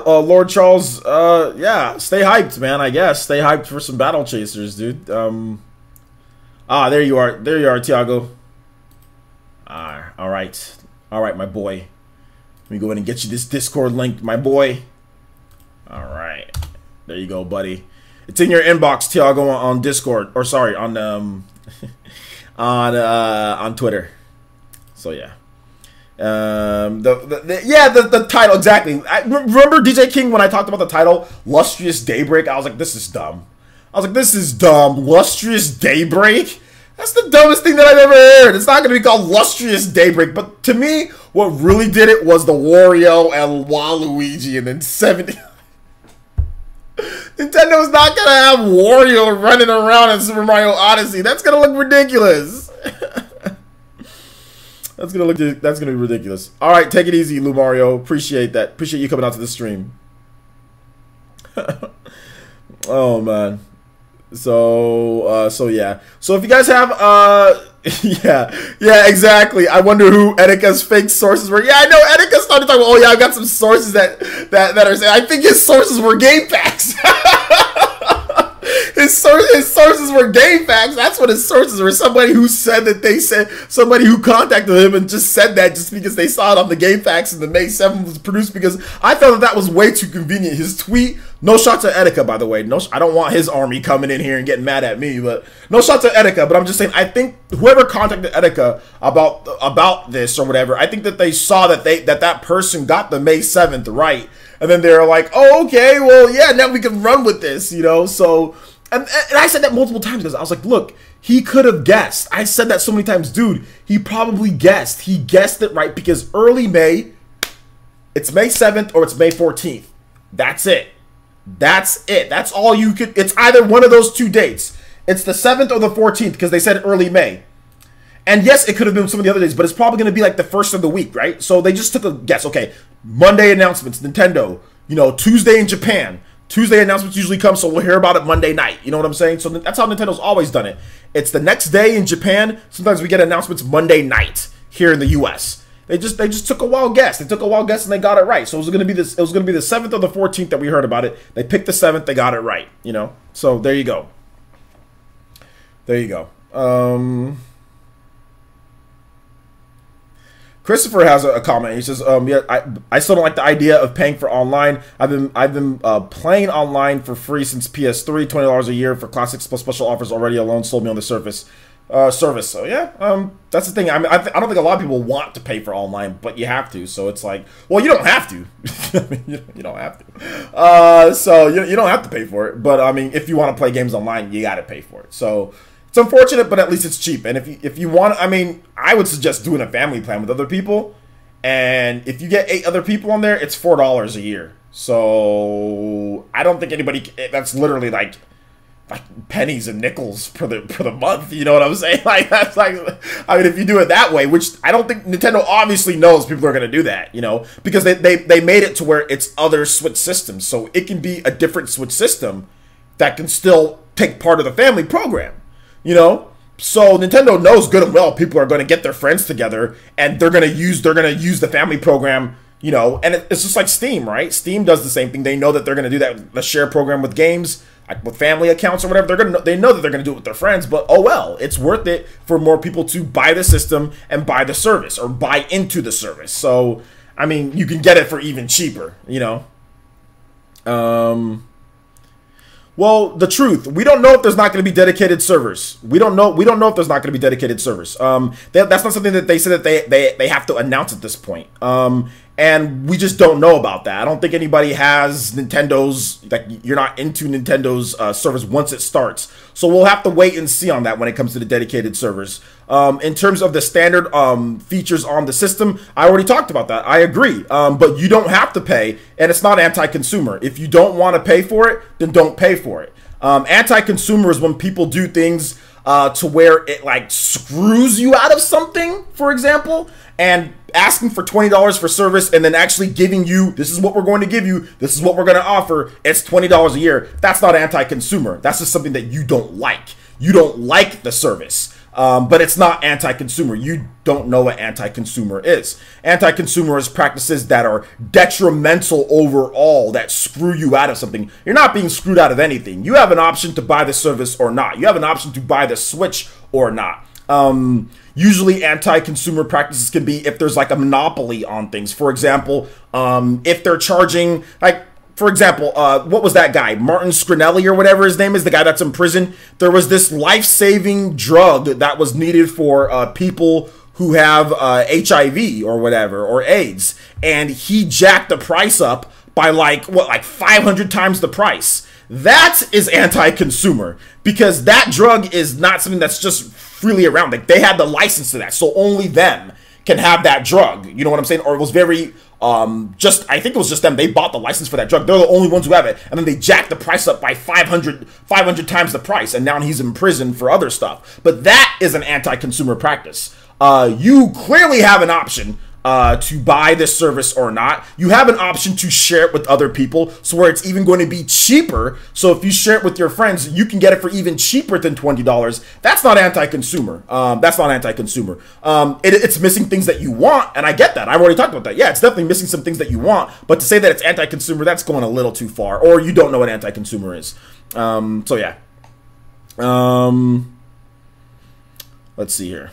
Lord Charles, yeah, stay hyped, man, I guess. Stay hyped for some Battle Chasers, dude. There you are. There you are, Tiago. Alright, my boy. Let me go ahead and get you this Discord link, my boy. Alright. There you go, buddy. It's in your inbox, Tiago, on Discord. Or, sorry, on, on Twitter. So, yeah. The title, exactly. Remember DJ King when I talked about the title Lustrous Daybreak? I was like, this is dumb. Lustrous Daybreak? That's the dumbest thing that I've ever heard. It's not going to be called Lustrous Daybreak. But to me, what really did it was the Wario and Waluigi and then 70. Nintendo's not going to have Wario running around in Super Mario Odyssey. That's going to look ridiculous. That's gonna be ridiculous. All right, take it easy, Lou Mario. Appreciate that. Appreciate you coming out to the stream. Oh man. So yeah. So if you guys have yeah, exactly. I wonder who Etika's fake sources were. Yeah, I know Etika started talking about, oh yeah, I got some sources that are saying, I think his sources were GameFAQs. His sources were GameFAQs. That's what his sources were. Somebody who said that somebody who contacted him and just said that just because they saw it on the GameFAQs and the May 7th was produced, because I felt that was way too convenient. His tweet, no shot to Etika, by the way. No, I don't want his army coming in here and getting mad at me, but no shot to Etika. But I'm just saying, I think whoever contacted Etika about this or whatever, I think that they saw that that person got the May 7th right. And then they're like, oh, okay, well, yeah, now we can run with this, you know? So, and I said that multiple times because I was like, look, he could have guessed. I said that so many times, dude, he probably guessed. He guessed it right because early May, it's May 7th or it's May 14th. That's it. That's it. That's all you could, it's either one of those two dates. It's the 7th or the 14th because they said early May. And yes, it could have been some of the other days, but it's probably going to be like the first of the week, right? So they just took a guess. Okay, Monday announcements, Nintendo. You know, Tuesday in Japan. Tuesday announcements usually come, so we'll hear about it Monday night. You know what I'm saying? So that's how Nintendo's always done it. It's the next day in Japan. Sometimes we get announcements Monday night here in the U.S. They just took a wild guess. They took a wild guess and they got it right. So it was going to be this. It was going to be the 7th or the 14th that we heard about it. They picked the 7th. They got it right. You know. So there you go. There you go. Christopher has a comment. He says, yeah, I still don't like the idea of paying for online. I've been playing online for free since PS3. $20 a year for classics plus special offers already alone sold me on the surface. service. So yeah, that's the thing. I mean, I don't think a lot of people want to pay for online, but you have to. So it's like, well, you don't have to. I mean, you don't have to. So you don't have to pay for it. But I mean, if you want to play games online, you got to pay for it. So it's unfortunate, but at least it's cheap. And if you want, I mean, I would suggest doing a family plan with other people. And if you get 8 other people on there, it's $4 a year. So I don't think anybody. That's literally like pennies and nickels for the month. You know what I'm saying? Like that's like, I mean, if you do it that way, which I don't think Nintendo obviously knows people are gonna do that. You know, because they made it to where it's other Switch systems, so it can be a different Switch system that can still take part of the family program. You know. So Nintendo knows good and well people are going to get their friends together and they're going to use the family program, you know, and it's just like Steam, right? Steam does the same thing. They know that they're going to do that, the share program with games, like with family accounts or whatever. They know that they're going to do it with their friends, but oh well, it's worth it for more people to buy the system and buy the service or buy into the service. So, I mean, you can get it for even cheaper, you know. Well, the truth, we don't know if there's not going to be dedicated servers. We don't know if there's not going to be dedicated servers. That's not something that they said that they have to announce at this point. And we just don't know about that. I don't think anybody has Nintendo's, like, you're not into Nintendo's servers once it starts. So we'll have to wait and see on that when it comes to the dedicated servers. In terms of the standard features on the system, I already talked about that. I agree. But you don't have to pay, and it's not anti-consumer. If you don't want to pay for it, then don't pay for it. Anti-consumer is when people do things to where it like screws you out of something, for example, and asking for $20 for service and then actually giving you, this is what we're going to give you, this is what we're going to offer, it's $20 a year. That's not anti-consumer. That's just something that you don't like. You don't like the service. But it's not anti-consumer. You don't know what anti-consumer is. Anti-consumer is practices that are detrimental overall, that screw you out of something. You're not being screwed out of anything. You have an option to buy the service or not. You have an option to buy the Switch or not. Usually anti-consumer practices can be if there's like a monopoly on things. For example, if they're charging, like, for example, what was that guy? Martin Scrinelli or whatever his name is, the guy that's in prison. There was this life-saving drug that was needed for people who have HIV or whatever, or AIDS. And he jacked the price up by like 500 times the price. That is anti-consumer, because that drug is not something that's just freely around. Like, they had the license to that, so only them can have that drug. You know what I'm saying? Or it was very I think it was just them. They bought the license for that drug. They're the only ones who have it. And then they jacked the price up by 500 times the price. And now he's in prison for other stuff. But that is an anti-consumer practice. You clearly have an option to buy this service or not. You have an option to share it with other people, so where it's even going to be cheaper. So if you share it with your friends, you can get it for even cheaper than $20. That's not anti-consumer. That's not anti-consumer. It's missing things that you want, and I get that. I've already talked about that. Yeah, it's definitely missing some things that you want, but to say that it's anti-consumer, that's going a little too far, or you don't know what anti-consumer is. So yeah. Let's see here.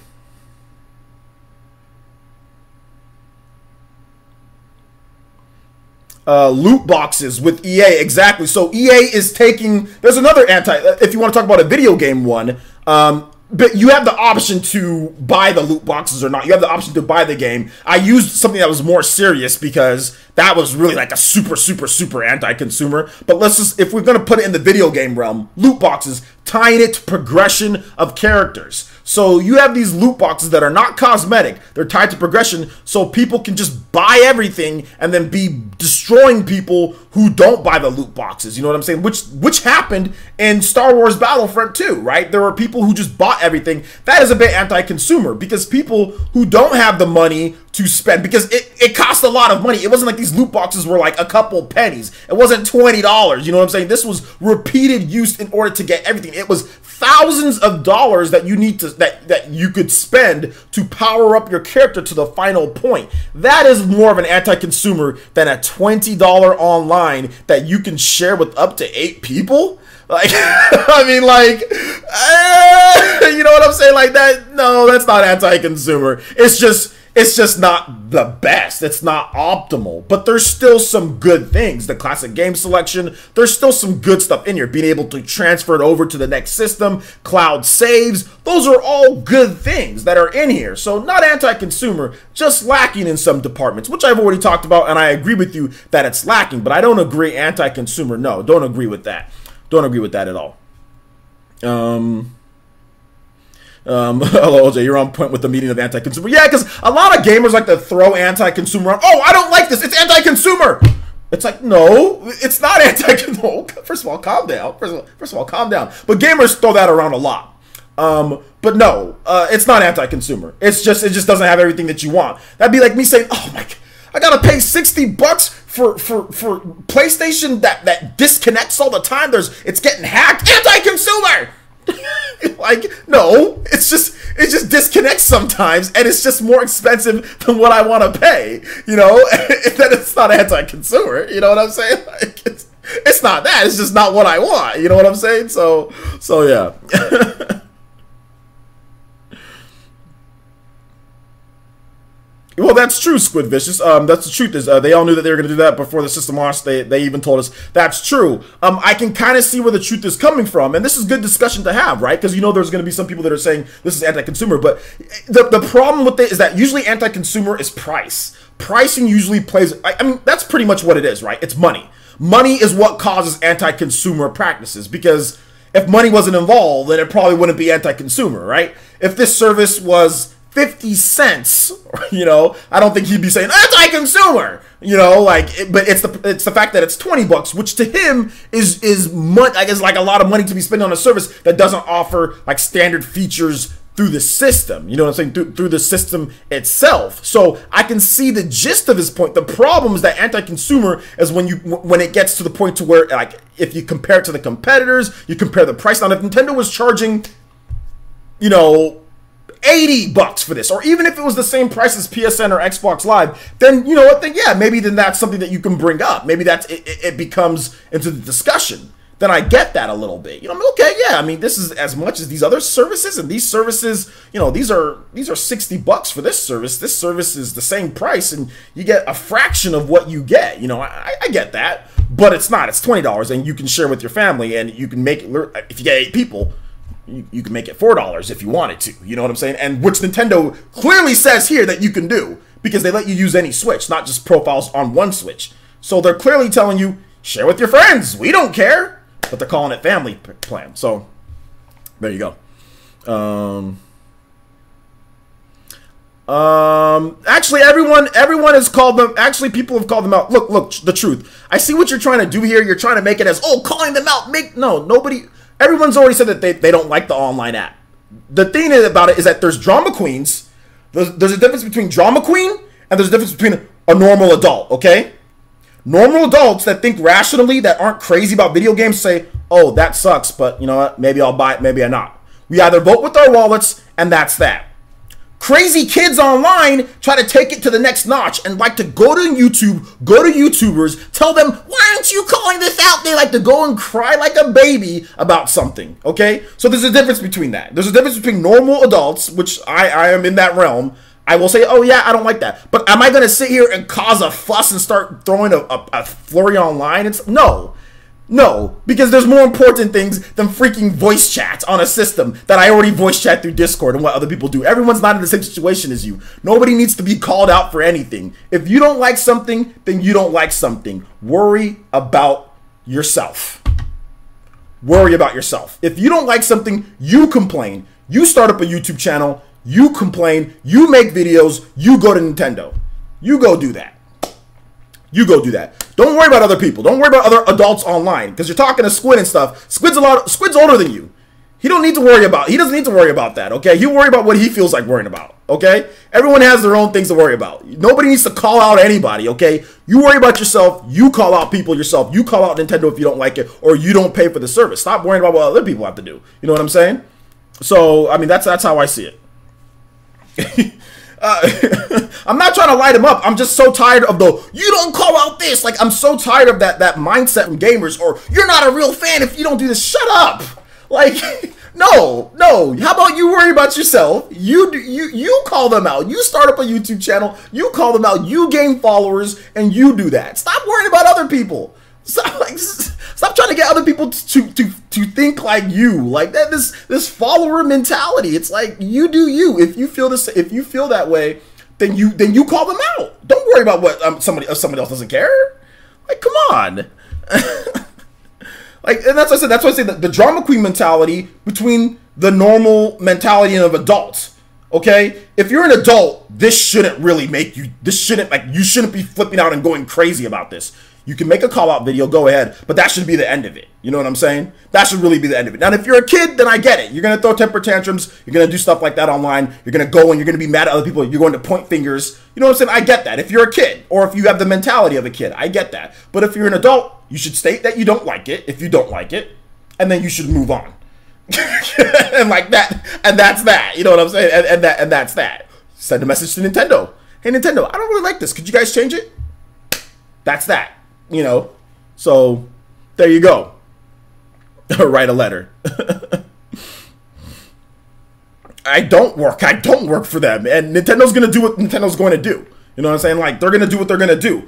Loot boxes with EA, exactly. So EA is taking, there's another if you want to talk about a video game one, but you have the option to buy the loot boxes or not. You have the option to buy the game. I used something that was more serious because that was really like a super anti-consumer. But let's just, if we're going to put it in the video game realm, loot boxes, tying it to progression of characters. So you have these loot boxes that are not cosmetic. They're tied to progression, so people can just buy everything and then be destroying people who don't buy the loot boxes. You know what I'm saying? Which happened in Star Wars Battlefront 2, right? There were people who just bought everything. That is a bit anti-consumer, because people who don't have the money to spend, because it cost a lot of money. It wasn't like these loot boxes were like a couple pennies. It wasn't $20. You know what I'm saying? This was repeated use in order to get everything. It was thousands of dollars that you need to that you could spend to power up your character to the final point. That is more of an anti-consumer than a $20 online that you can share with up to 8 people. Like, I mean, like, you know what I'm saying? Like that. No, that's not anti-consumer. It's just It's just not the best. It's not optimal, but there's still some good things. The classic game selection, there's still some good stuff in here. Being able to transfer it over to the next system, cloud saves, those are all good things that are in here. So not anti-consumer, just lacking in some departments, which I've already talked about, and I agree with you that it's lacking, but I don't agree anti-consumer. No, don't agree with that. Don't agree with that at all. Hello, OJ, you're on point with the meaning of anti-consumer. Yeah, because a lot of gamers like to throw anti-consumer on. Oh, I don't like this. It's anti-consumer. It's like, no, it's not anti-consumer. First of all, calm down. First of all, calm down. But gamers throw that around a lot. But no, it's not anti-consumer. It just doesn't have everything that you want. That'd be like me saying, oh my God, I gotta pay $60 for PlayStation that disconnects all the time. It's getting hacked. Anti-consumer. Like, no, it just disconnects sometimes, and it's just more expensive than what I want to pay, you know. Then it's not anti-consumer, you know what I'm saying? Like, it's not that, it's just not what I want, you know what I'm saying? So yeah. Well, that's true, Squid Vicious. That's the truth. Is they all knew that they were going to do that before the system launched. They even told us that's true. I can kind of see where the truth is coming from, and this is good discussion to have, right? Because you know there's going to be some people that are saying this is anti-consumer, but the problem with it is that usually anti-consumer is price. Pricing usually plays. I mean, that's pretty much what it is, right? It's money. Money is what causes anti-consumer practices, because if money wasn't involved, then it probably wouldn't be anti-consumer, right? If this service was 50 cents, you know, I don't think he'd be saying anti-consumer, you know, like, but it's the fact that it's $20, which to him is much, I guess, like a lot of money to be spent on a service that doesn't offer like standard features through the system, you know what I'm saying, through the system itself. So I can see the gist of his point. The problem is that anti-consumer is when it gets to the point to where, like, if you compare it to the competitors, you compare the price. Now, if Nintendo was charging, you know, $80 for this, or even if it was the same price as PSN or Xbox Live, then you know what? Then yeah, maybe then that's something that you can bring up. Maybe that's it becomes into the discussion. Then I get that a little bit. You know, okay, yeah. I mean, this is as much as these other services, and these services, you know, these are $60 for this service. This service is the same price, and you get a fraction of what you get. You know, I get that, but it's not. It's $20, and you can share with your family, and you can make it if you get 8 people. You can make it $4 if you wanted to, you know what I'm saying? And which Nintendo clearly says here that you can do, because they let you use any Switch, not just profiles on one Switch. So they're clearly telling you, share with your friends, we don't care, but they're calling it family plan. So there you go. Actually, everyone has called them. Actually, people have called them out. Look, the truth. I see what you're trying to do here. You're trying to make it as, oh, calling them out. Nobody. Everyone's already said that they don't like the online app. The thing about it is that there's drama queens. There's a difference between drama queen and there's a difference between a normal adult, okay? Normal adults that think rationally, that aren't crazy about video games, say, oh, that sucks, but you know what? Maybe I'll buy it, maybe I'm not. We either vote with our wallets, and that's that. Crazy kids online try to take it to the next notch and like to go to YouTube, go to YouTubers, tell them, why aren't you calling this out? They like to go and cry like a baby about something, okay? So there's a difference between that. There's a difference between normal adults, which I am in that realm. I will say, oh yeah, I don't like that. But am I going to sit here and cause a fuss and start throwing a flurry online? No, because there's more important things than freaking voice chats on a system that I already voice chat through Discord and what other people do. Everyone's not in the same situation as you. Nobody needs to be called out for anything. If you don't like something, then you don't like something. Worry about yourself. Worry about yourself. If you don't like something, you complain. You start up a YouTube channel, you complain, you make videos, you go to Nintendo. You go do that. You go do that. Don't worry about other people. Don't worry about other adults online, because you're talking to Squid and stuff. Squid's older than you. He doesn't need to worry about that, okay? He'll worry about what he feels like worrying about, okay? Everyone has their own things to worry about. Nobody needs to call out anybody, okay? You worry about yourself. You call out people yourself. You call out Nintendo if you don't like it, or you don't pay for the service. Stop worrying about what other people have to do. You know what I'm saying? So, I mean, that's how I see it. I'm not trying to light him up. I'm just so tired of you don't call out this. Like, I'm so tired of that mindset from gamers, or you're not a real fan if you don't do this. Shut up. Like, No, no. How about you worry about yourself? You call them out. You start up a YouTube channel. You call them out. You gain followers, and you do that. Stop worrying about other people. Stop trying to get other people to think like you. Like that. This follower mentality. It's like you do you. If you feel this, if you feel that way, then you call them out. Don't worry about what somebody else doesn't care. Like, come on. Like, and that's what I said. That's why I say the drama queen mentality between the normal mentality of adults. Okay, if you're an adult, this shouldn't really make you. This shouldn't you shouldn't be flipping out and going crazy about this. You can make a call out video, go ahead, but that should be the end of it. You know what I'm saying? That should really be the end of it. Now, if you're a kid, then I get it. You're gonna throw temper tantrums. You're gonna do stuff like that online. You're gonna go and you're gonna be mad at other people. You're going to point fingers. You know what I'm saying? I get that. If you're a kid, or if you have the mentality of a kid, I get that. But if you're an adult, you should state that you don't like it. If you don't like it, and then you should move on. And like that, and that's that. You know what I'm saying? And that's that. Send a message to Nintendo. Hey, Nintendo, I don't really like this. Could you guys change it? That's that. You know. So there you go. Write a letter. I don't work for them, and Nintendo's gonna do what Nintendo's going to do. You know what I'm saying? Like, they're gonna do what they're gonna do.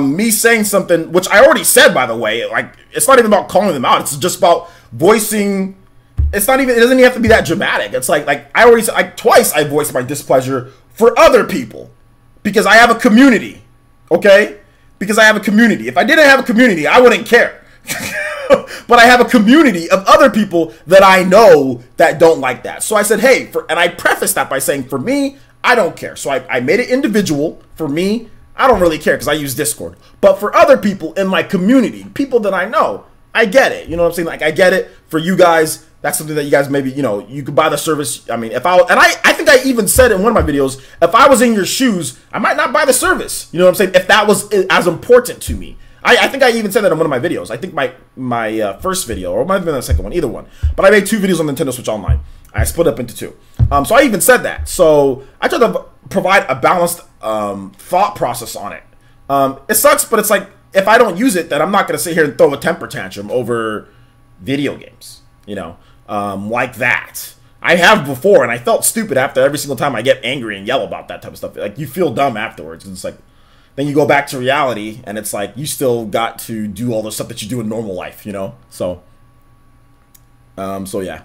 Me saying something, which I already said, by the way, like, it's not even about calling them out. It's just about voicing. It's not even. It doesn't even have to be that dramatic. It's like I already said, like, twice I voiced my displeasure for other people because I have a community. Okay. Because I have a community. If I didn't have a community, I wouldn't care. But I have a community of other people that I know that don't like that. So I said, hey, and I prefaced that by saying, for me, I don't care. So I made it individual. For me, I don't really care because I use Discord. But for other people in my community, people that I know, I get it. You know what I'm saying? Like, I get it. For you guys, that's something that you guys maybe, you know, you could buy the service. I mean, I think I even said in one of my videos, if I was in your shoes, I might not buy the service. You know what I'm saying? If that was as important to me. I think I even said that in one of my videos. I think my first video, or it might have been the second one, either one. But I made 2 videos on Nintendo Switch Online. I split up into 2. So I even said that. So I try to provide a balanced thought process on it. It sucks, but it's like, if I don't use it, then I'm not going to sit here and throw a temper tantrum over video games. You know, like that. I have before, and I felt stupid after every single time I get angry and yell about that type of stuff. Like, you feel dumb afterwards. And it's like, then you go back to reality, and it's like, you still got to do all the stuff that you do in normal life, you know? So yeah.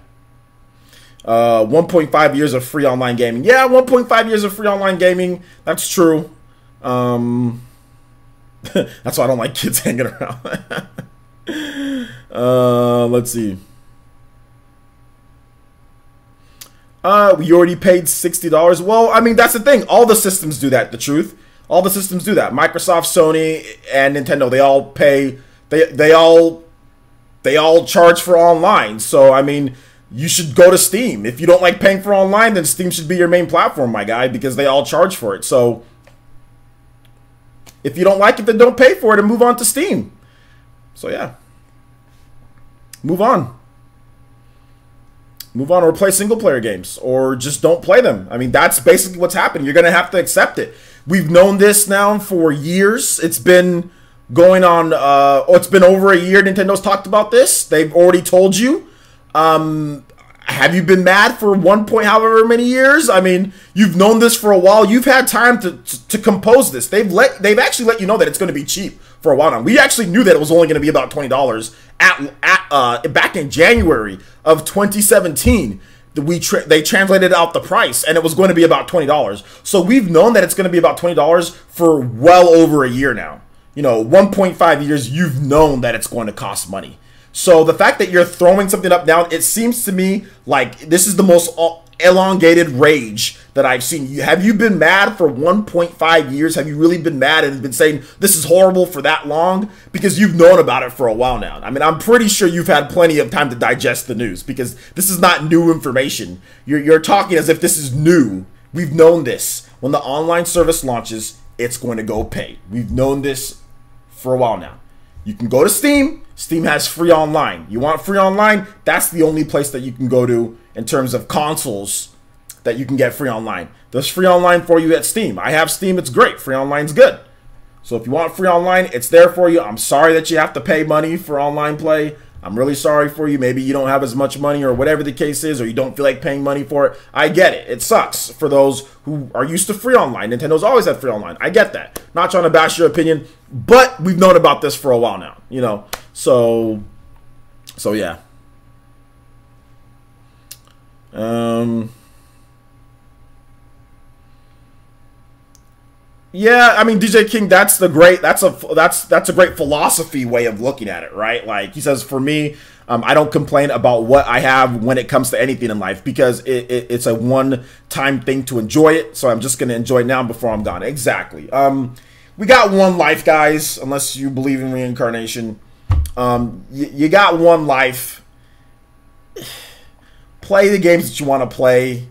1.5 years of free online gaming. Yeah, 1.5 years of free online gaming. That's true. That's why I don't like kids hanging around. Let's see. We already paid $60. Well, I mean, that's the thing. All the systems do that, the truth. All the systems do that. Microsoft, Sony, and Nintendo, they all pay, they all charge for online. So, I mean, you should go to Steam. If you don't like paying for online, then Steam should be your main platform, my guy, because they all charge for it. So, if you don't like it, then don't pay for it and move on to Steam. So, yeah. Move on. Move on, or play single-player games, or just don't play them. I mean, that's basically what's happening. You're going to have to accept it. We've known this now for years. It's been going on, it's been over a year Nintendo's talked about this. They've already told you. Have you been mad for however many years? I mean, you've known this for a while. You've had time to compose this. They've actually let you know that it's going to be cheap for a while now. We actually knew that it was only going to be about $20 back in January of 2017. They translated out the price, and it was going to be about $20. So we've known that it's going to be about $20 for well over a year now. You know, 1.5 years, you've known that it's going to cost money. So the fact that you're throwing something up now, it seems to me like this is the most elongated rage that I've seen. Have you been mad for 1.5 years? Have you really been mad and been saying this is horrible for that long? Because you've known about it for a while now. I mean, I'm pretty sure you've had plenty of time to digest the news, because this is not new information. You're talking as if this is new. We've known this. When the online service launches, it's going to go pay. We've known this for a while now. You can go to Steam. Steam has free online. You want free online? That's the only place that you can go to in terms of consoles that you can get free online. There's free online for you at Steam. I have Steam. It's great. Free online's good. So if you want free online, it's there for you. I'm sorry that you have to pay money for online play. I'm really sorry for you. Maybe you don't have as much money or whatever the case is, or you don't feel like paying money for it. I get it. It sucks for those who are used to free online. Nintendo's always had free online. I get that. Not trying to bash your opinion, but we've known about this for a while now, you know. So yeah. Yeah, I mean, DJ King, that's a great philosophy way of looking at it, right? Like he says, for me, I don't complain about what I have when it comes to anything in life because it's a one-time thing to enjoy it. So I'm just gonna enjoy it now before I'm gone. Exactly. We got one life, guys. Unless you believe in reincarnation, you got one life. Play the games that you want to play.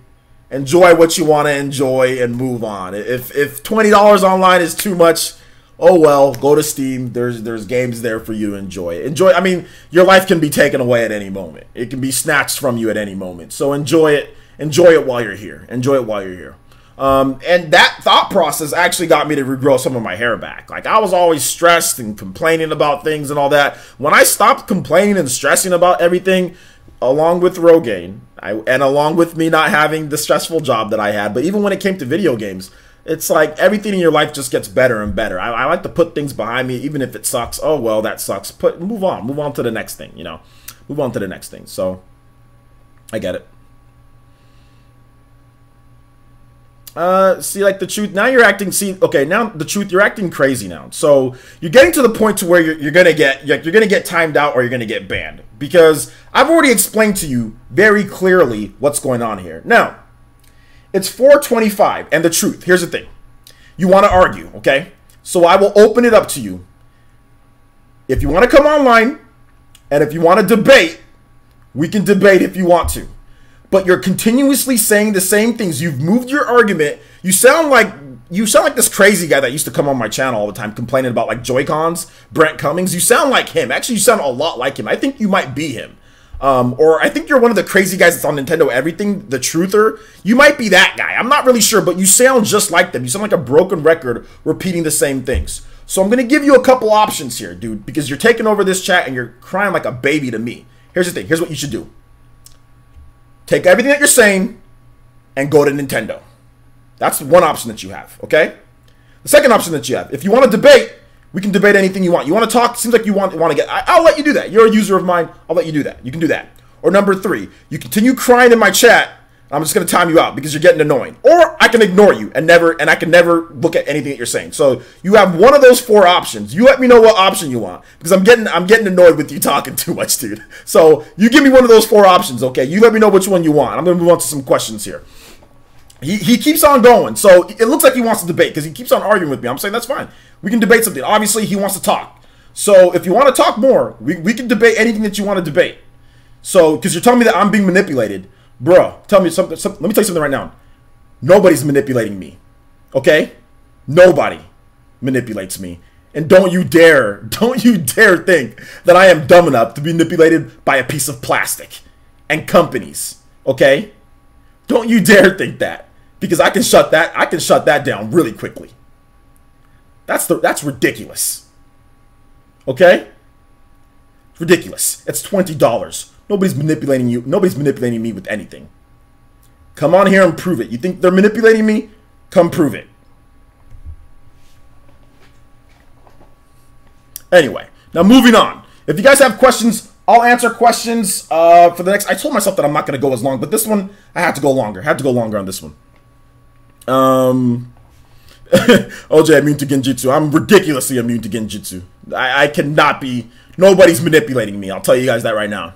Enjoy what you want to enjoy and move on. If $20 online is too much, oh well, go to Steam. There's games there for you to enjoy. I mean, your life can be taken away at any moment. It can be snatched from you at any moment. So enjoy it. Enjoy it while you're here. Enjoy it while you're here. And that thought process actually got me to regrow some of my hair back. Like, I was always stressed and complaining about things and all that. When I stopped complaining and stressing about everything, along with Rogaine, and along with me not having the stressful job that I had, but even when it came to video games, it's like everything in your life just gets better and better. I like to put things behind me, even if it sucks. Oh, well, that sucks. Move on to the next thing, you know. Move on to the next thing. So, I get it. See, like the truth, now you're acting, okay, now the truth, you're acting crazy now. So you're getting to the point to where you're gonna get timed out or you're gonna get banned, because I've already explained to you very clearly what's going on here. Now, it's 4:25, and the truth, here's the thing. You want to argue, okay? So I will open it up to you. If you want to come online, and if you want to debate, we can debate if you want to. But you're continuously saying the same things. You've moved your argument. You sound like this crazy guy that used to come on my channel all the time complaining about like Joy-Cons, Brent Cummings. You sound like him. Actually, you sound a lot like him. I think you might be him. Or I think you're one of the crazy guys that's on Nintendo Everything, the truther. You might be that guy. I'm not really sure, but you sound just like them. You sound like a broken record repeating the same things. So I'm going to give you a couple options here, dude, because you're taking over this chat and you're crying like a baby to me. Here's the thing. Here's what you should do. Take everything that you're saying and go to Nintendo. That's one option that you have, okay? The second option that you have, if you want to debate, we can debate anything you want. You want to talk, seems like you want to get, I'll let you do that. You're a user of mine, I'll let you do that. You can do that. Or number 3, you continue crying in my chat, I'm just going to time you out because you're getting annoying. Or I can ignore you and I can never look at anything that you're saying. So you have one of those 4 options. You let me know what option you want, because I'm getting annoyed with you talking too much, dude. So you give me one of those 4 options, okay? You let me know which one you want. I'm going to move on to some questions here. He keeps on going. So it looks like he wants to debate because he keeps on arguing with me. I'm saying that's fine. We can debate something. Obviously, he wants to talk. So if you want to talk more, we can debate anything that you want to debate. So, because you're telling me that I'm being manipulated. Bro, tell me something. Let me tell you something right now. Nobody's manipulating me. Okay? Nobody manipulates me. And don't you dare think that I am dumb enough to be manipulated by a piece of plastic and companies. Okay? Don't you dare think that. Because I can shut that down really quickly. That's ridiculous. Okay? It's ridiculous. It's $20. Nobody's manipulating you. Nobody's manipulating me with anything. Come on here and prove it. You think they're manipulating me? Come prove it. Anyway, now moving on. If you guys have questions, I'll answer questions for the next. I told myself that I'm not going to go as long, but this one, I have to go longer. I have to go longer on this one. OJ, immune to Genjutsu. I'm ridiculously immune to Genjutsu. I cannot be. Nobody's manipulating me. I'll tell you guys that right now.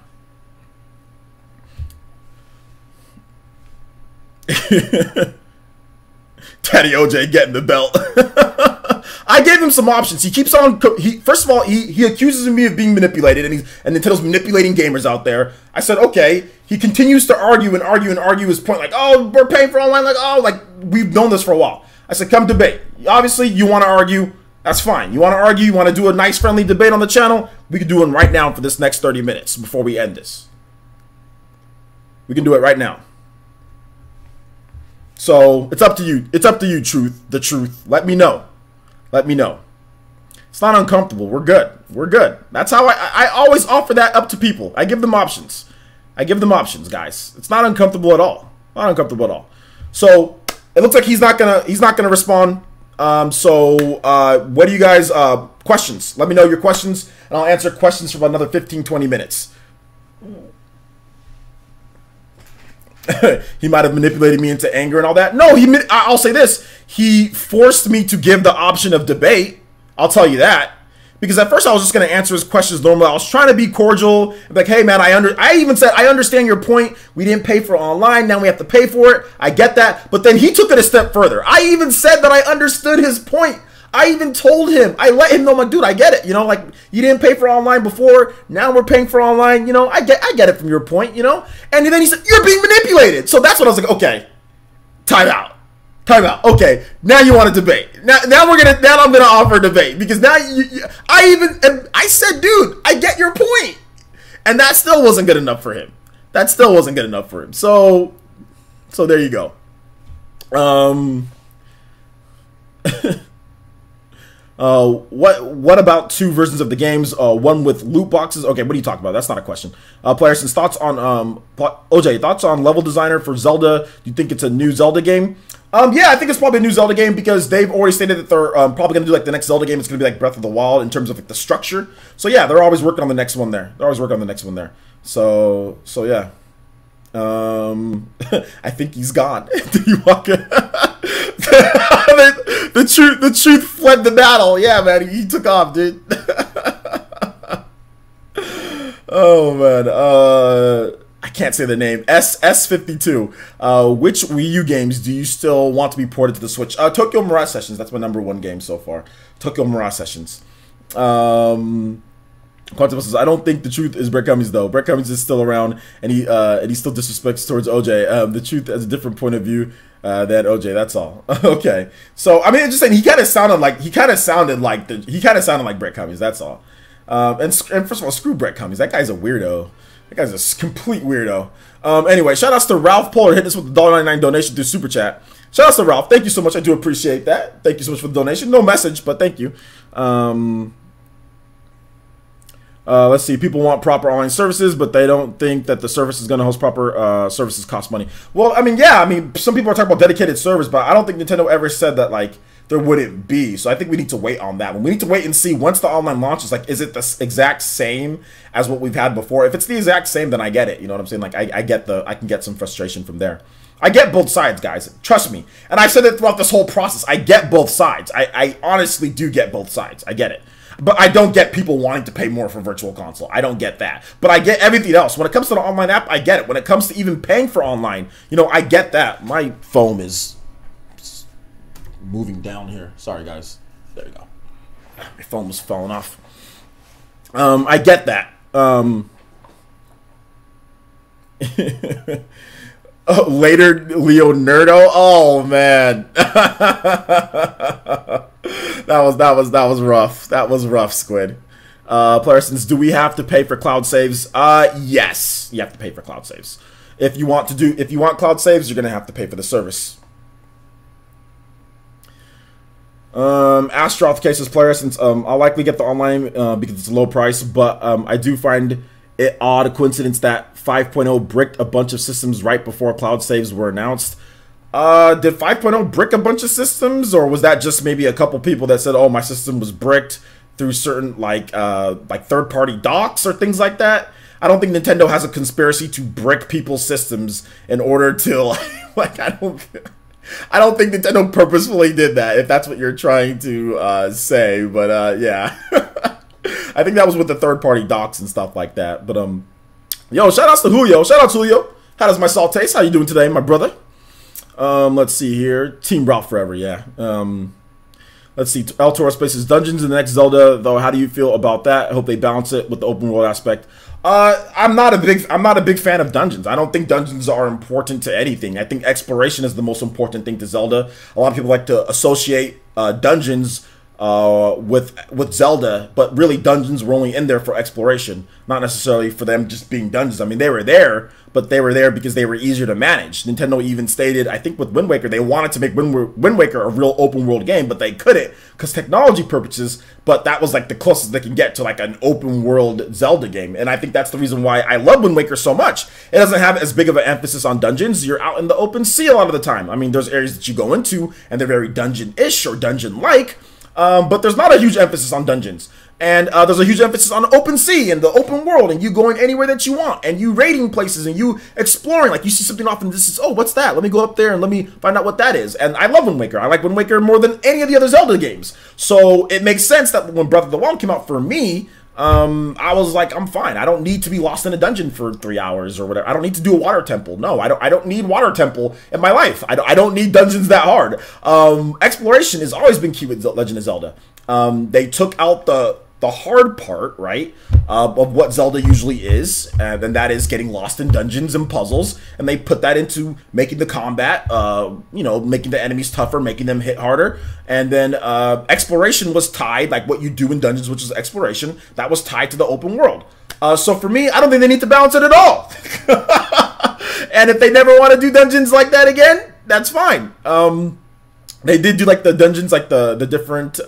Daddy OJ getting the belt. I gave him some options. He keeps on. First of all, he accuses me of being manipulated, and Nintendo's manipulating gamers out there. I said, okay. He continues to argue and argue and argue his point, like, oh, we're paying for online, like we've known this for a while. I said, come debate. Obviously, you want to argue. That's fine. You want to argue. You want to do a nice, friendly debate on the channel. We can do it right now for this next 30 minutes before we end this. We can do it right now. So it's up to you. It's up to you, truth. The truth. Let me know. Let me know. It's not uncomfortable. We're good. We're good. That's how I always offer that up to people. I give them options. I give them options, guys. It's not uncomfortable at all. Not uncomfortable at all. So it looks like he's not gonna respond. What do you guys questions? Let me know your questions, and I'll answer questions for another 15-20 minutes. He might have manipulated me into anger and all that. No, I'll say this. He forced me to give the option of debate. I'll tell you that. Because at first I was just going to answer his questions normally. I was trying to be cordial. Like, hey, man, I even said, I understand your point. We didn't pay for online. Now we have to pay for it. I get that. But then he took it a step further. I even said that I understood his point. I even told him. I let him know, my dude, I get it. You know, like, you didn't pay for online before. Now we're paying for online. You know, I get it from your point, you know. And then he said, you're being manipulated. So that's what I was like, okay, time out. Time out. Okay, now you want to debate. Now I'm gonna offer a debate because now I said, dude, I get your point, and that still wasn't good enough for him. That still wasn't good enough for him. So there you go. What about two versions of the games? One with loot boxes. Okay, what are you talking about? That's not a question. Players, thoughts on OJ? Thoughts on level designer for Zelda? Do you think it's a new Zelda game? Yeah, I think it's probably a new Zelda game because they've already stated that they're probably going to do like the next Zelda game. It's going to be like Breath of the Wild in terms of like the structure. So yeah, they're always working on the next one there. So yeah. I think he's gone. Did you walk in? The truth fled the battle. Yeah, man, he took off, dude. Oh man. I can't say the name. S52. Which Wii U games do you still want to be ported to the Switch? Tokyo Mirage Sessions. That's my #1 game so far. Tokyo Mirage Sessions. Quantum says, I don't think the truth is Brett Cummings though. Brett Cummings is still around, and he still disrespects towards OJ. The truth has a different point of view than OJ. That's all. Okay. So I mean, I'm just saying he kind of sounded like Brett Cummings. That's all. And first of all, screw Brett Cummings. That guy's a weirdo. That guy's a complete weirdo. Anyway, shout outs to Ralph Polar hitting us with the $1.99 donation through Super Chat. Shout outs to Ralph. Thank you so much. I do appreciate that. Thank you so much for the donation. No message, but thank you. Let's see. People want proper online services, but they don't think that the service is going to host proper services cost money. Well, I mean, yeah. I mean, some people are talking about dedicated servers, but I don't think Nintendo ever said that, like, there wouldn't be. So I think we need to wait on that one. We need to wait and see once the online launches, like, is it the exact same as what we've had before? If it's the exact same, then I get it. You know what I'm saying? Like, I can get some frustration from there. I get both sides, guys. Trust me. And I've said it throughout this whole process. I get both sides. I honestly do get both sides. I get it. But I don't get people wanting to pay more for Virtual Console. I don't get that. But I get everything else. When it comes to the online app, I get it. When it comes to even paying for online, you know, I get that. My foam is moving down here. Sorry, guys. There you go. My foam was falling off. I get that. Later, Leonardo. Oh man, that was rough. That was rough, Squid. Playersons, do we have to pay for cloud saves? Yes, you have to pay for cloud saves. If you want cloud saves, you're gonna have to pay for the service. Astroth cases Playersons, I'll likely get the online because it's a low price, but I do find it odd coincidence that 5.0 bricked a bunch of systems right before cloud saves were announced. Did 5.0 brick a bunch of systems, or was that just maybe a couple people that said, "Oh, my system was bricked through certain like third-party docs or things like that"? I don't think Nintendo has a conspiracy to brick people's systems in order to like I don't think Nintendo purposefully did that. If that's what you're trying to say, but yeah. I think that was with the third-party docs and stuff like that. But yo, shout outs to Julio. Shout out to Julio. How does my salt taste? How you doing today, my brother? Let's see here. Team Ralph forever, yeah. Let's see. El Toro Spaces Dungeons in the next Zelda, though. How do you feel about that? I hope they balance it with the open world aspect. I'm not a big fan of dungeons. I don't think dungeons are important to anything. I think exploration is the most important thing to Zelda. A lot of people like to associate dungeons with Zelda, but really dungeons were only in there for exploration, not necessarily for them just being dungeons. I mean, they were there, but they were there because they were easier to manage. Nintendo even stated, I think with Wind Waker, they wanted to make Wind Waker a real open world game, but they couldn't because technology purposes, but that was like the closest they can get to like an open world Zelda game. And I think that's the reason why I love Wind Waker so much. It doesn't have as big of an emphasis on dungeons. You're out in the open sea a lot of the time. I mean, there's areas that you go into and they're very dungeon-ish or dungeon-like, but there's not a huge emphasis on dungeons. And there's a huge emphasis on open sea and the open world and you going anywhere that you want and you raiding places and you exploring. Like you see something off and this is, oh, what's that? Let me go up there and let me find out what that is. And I love Wind Waker. I like Wind Waker more than any of the other Zelda games. So it makes sense that when Breath of the Wild came out for me, I was like, I'm fine. I don't need to be lost in a dungeon for 3 hours or whatever. I don't need to do a water temple. No, I don't need water temple in my life. I don't need dungeons that hard. Exploration has always been key with Legend of Zelda. They took out the hard part, right, of what Zelda usually is, and that is getting lost in dungeons and puzzles, and they put that into making the combat, you know, making the enemies tougher, making them hit harder, and then exploration was tied, like what you do in dungeons, which is exploration, that was tied to the open world. So for me, I don't think they need to balance it at all. And if they never want to do dungeons like that again, that's fine. They did do like the dungeons, like the different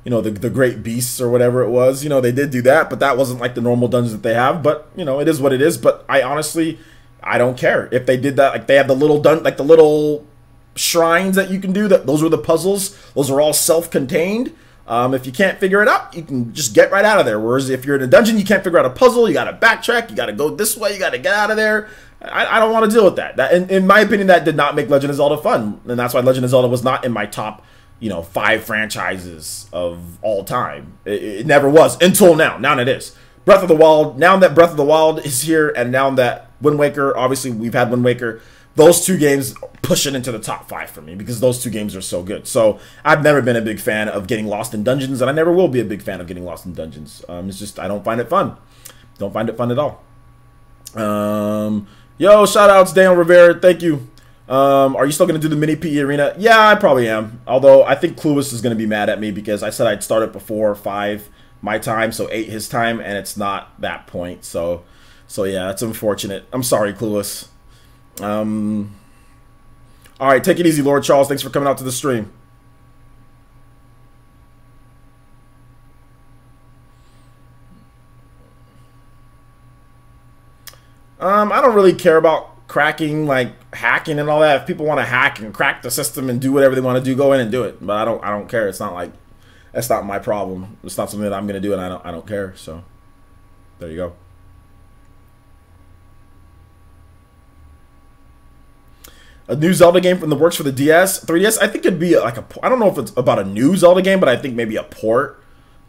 you know, the great beasts or whatever it was. You know, they did do that, but that wasn't like the normal dungeons that they have. But, you know, it is what it is. But I honestly, I don't care. If they did that, like they have the little like the little shrines that you can do, that those were the puzzles. Those are all self-contained. If you can't figure it out, you can just get right out of there. Whereas if you're in a dungeon, you can't figure out a puzzle, you got to backtrack, you got to go this way, you got to get out of there. I don't want to deal with that. In my opinion, that did not make Legend of Zelda fun. And that's why Legend of Zelda was not in my top, you know, 5 franchises of all time. It never was until now. Now it is. Breath of the Wild, now that Breath of the Wild is here and now that Wind Waker, obviously we've had Wind Waker, those 2 games push it into the top 5 for me because those 2 games are so good. So I've never been a big fan of getting lost in dungeons, and I never will be a big fan of getting lost in dungeons. It's just, I don't find it fun. Don't find it fun at all. Yo, shout outs, Daniel Rivera. Thank you. Are you still going to do the mini PE arena? Yeah, I probably am. Although I think Clueless is going to be mad at me because I said I'd start it before 5 my time, so 8 his time, and it's not that point. So yeah, that's unfortunate. I'm sorry, Clueless. All right, take it easy, Lord Charles. Thanks for coming out to the stream. I don't really care about cracking, like hacking and all that. If people want to hack and crack the system and do whatever they want to do, go in and do it. But I don't care. It's not like, that's not my problem. It's not something that I'm gonna do, and I don't care. So there you go. A new Zelda game from the works for the DS, 3DS. I think it'd be like a, I don't know if it's about a new Zelda game, but I think maybe a port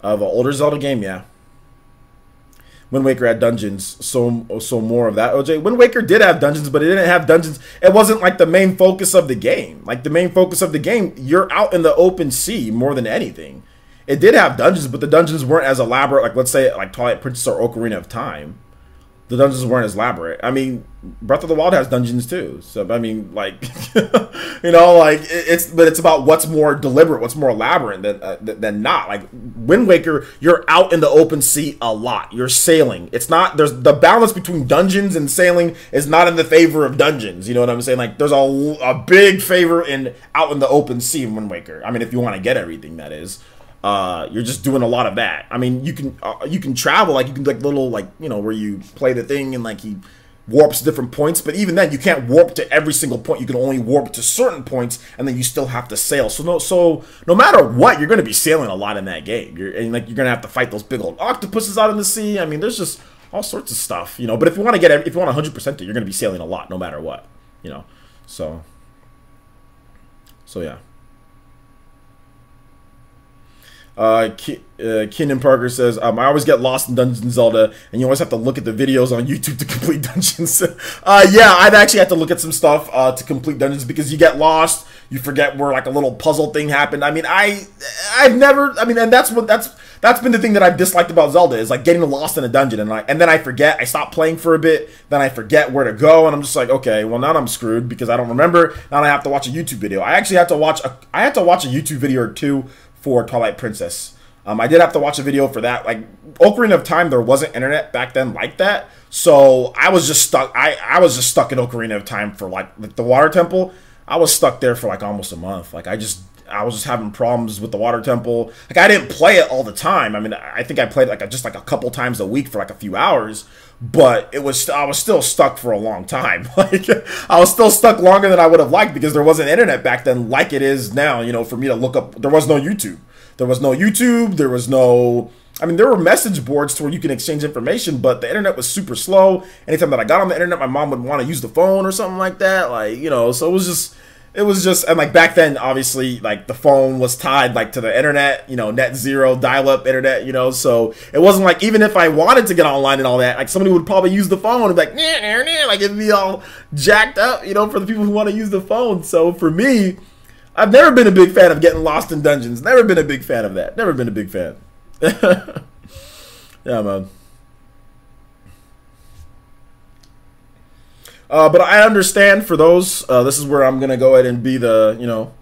of an older Zelda game. Yeah. Wind Waker had dungeons, so more of that. OJ, Wind Waker did have dungeons, but it didn't have dungeons. It wasn't like the main focus of the game. Like the main focus of the game, you're out in the open sea more than anything. It did have dungeons, but the dungeons weren't as elaborate. Like let's say like Twilight Princess or Ocarina of Time. The dungeons weren't as elaborate. I mean, Breath of the Wild has dungeons too. So I mean, like, you know, like it's about what's more deliberate, what's more elaborate than not. Like Wind Waker, you're out in the open sea a lot. You're sailing. It's not, there's the balance between dungeons and sailing is not in the favor of dungeons. You know what I'm saying? Like there's a big favor in out in the open sea in Wind Waker. I mean, if you want to get everything, that is. You're just doing a lot of that. I mean, you can travel, like you can like little, like, you know, where you play the thing and like he warps different points, but even then you can't warp to every single point. You can only warp to certain points, and then you still have to sail. So no matter what, you're going to be sailing a lot in that game. You're going to have to fight those big old octopuses out in the sea. I mean, there's just all sorts of stuff, you know. But if you want to if you want 100% it, you're going to be sailing a lot, no matter what, you know. So yeah. Keenan Parker says, I always get lost in Dungeons and Zelda, and you always have to look at the videos on YouTube to complete dungeons. Yeah, I've actually had to look at some stuff to complete dungeons because you get lost, you forget where like a little puzzle thing happened. I mean, I've never, I mean, and that's been the thing that I've disliked about Zelda is like getting lost in a dungeon and then I forget, I stop playing for a bit, then I forget where to go, and I'm just like, okay, well now I'm screwed because I don't remember. Now I have to watch a YouTube video. I actually had to watch a YouTube video or two for Twilight Princess. I did have to watch a video for that. Like Ocarina of Time, there wasn't internet back then like that, so I was just stuck. I was just stuck in Ocarina of Time for like the Water Temple. I was stuck there for like almost a month. Like I was just having problems with the Water Temple. Like I didn't play it all the time. I mean, I think I played just like a couple times a week for like a few hours, but I was still stuck for a long time. Like I was still stuck longer than I would have liked because there wasn't internet back then like it is now. You know, for me to look up, there was no YouTube. There was no YouTube. There was no. I mean, there were message boards to where you can exchange information, but the internet was super slow. Anytime that I got on the internet, my mom would want to use the phone or something like that. Like, you know, so it was just, and like back then, obviously, like the phone was tied like to the internet, you know, net zero, dial-up internet, you know, so it wasn't like, even if I wanted to get online and all that, like somebody would probably use the phone and be like, like it'd be all jacked up, you know, for the people who want to use the phone. So for me, I've never been a big fan of getting lost in dungeons. Never been a big fan of that. Never been a big fan. Yeah, man. But I understand for those, this is where I'm going to go ahead and be the, you know,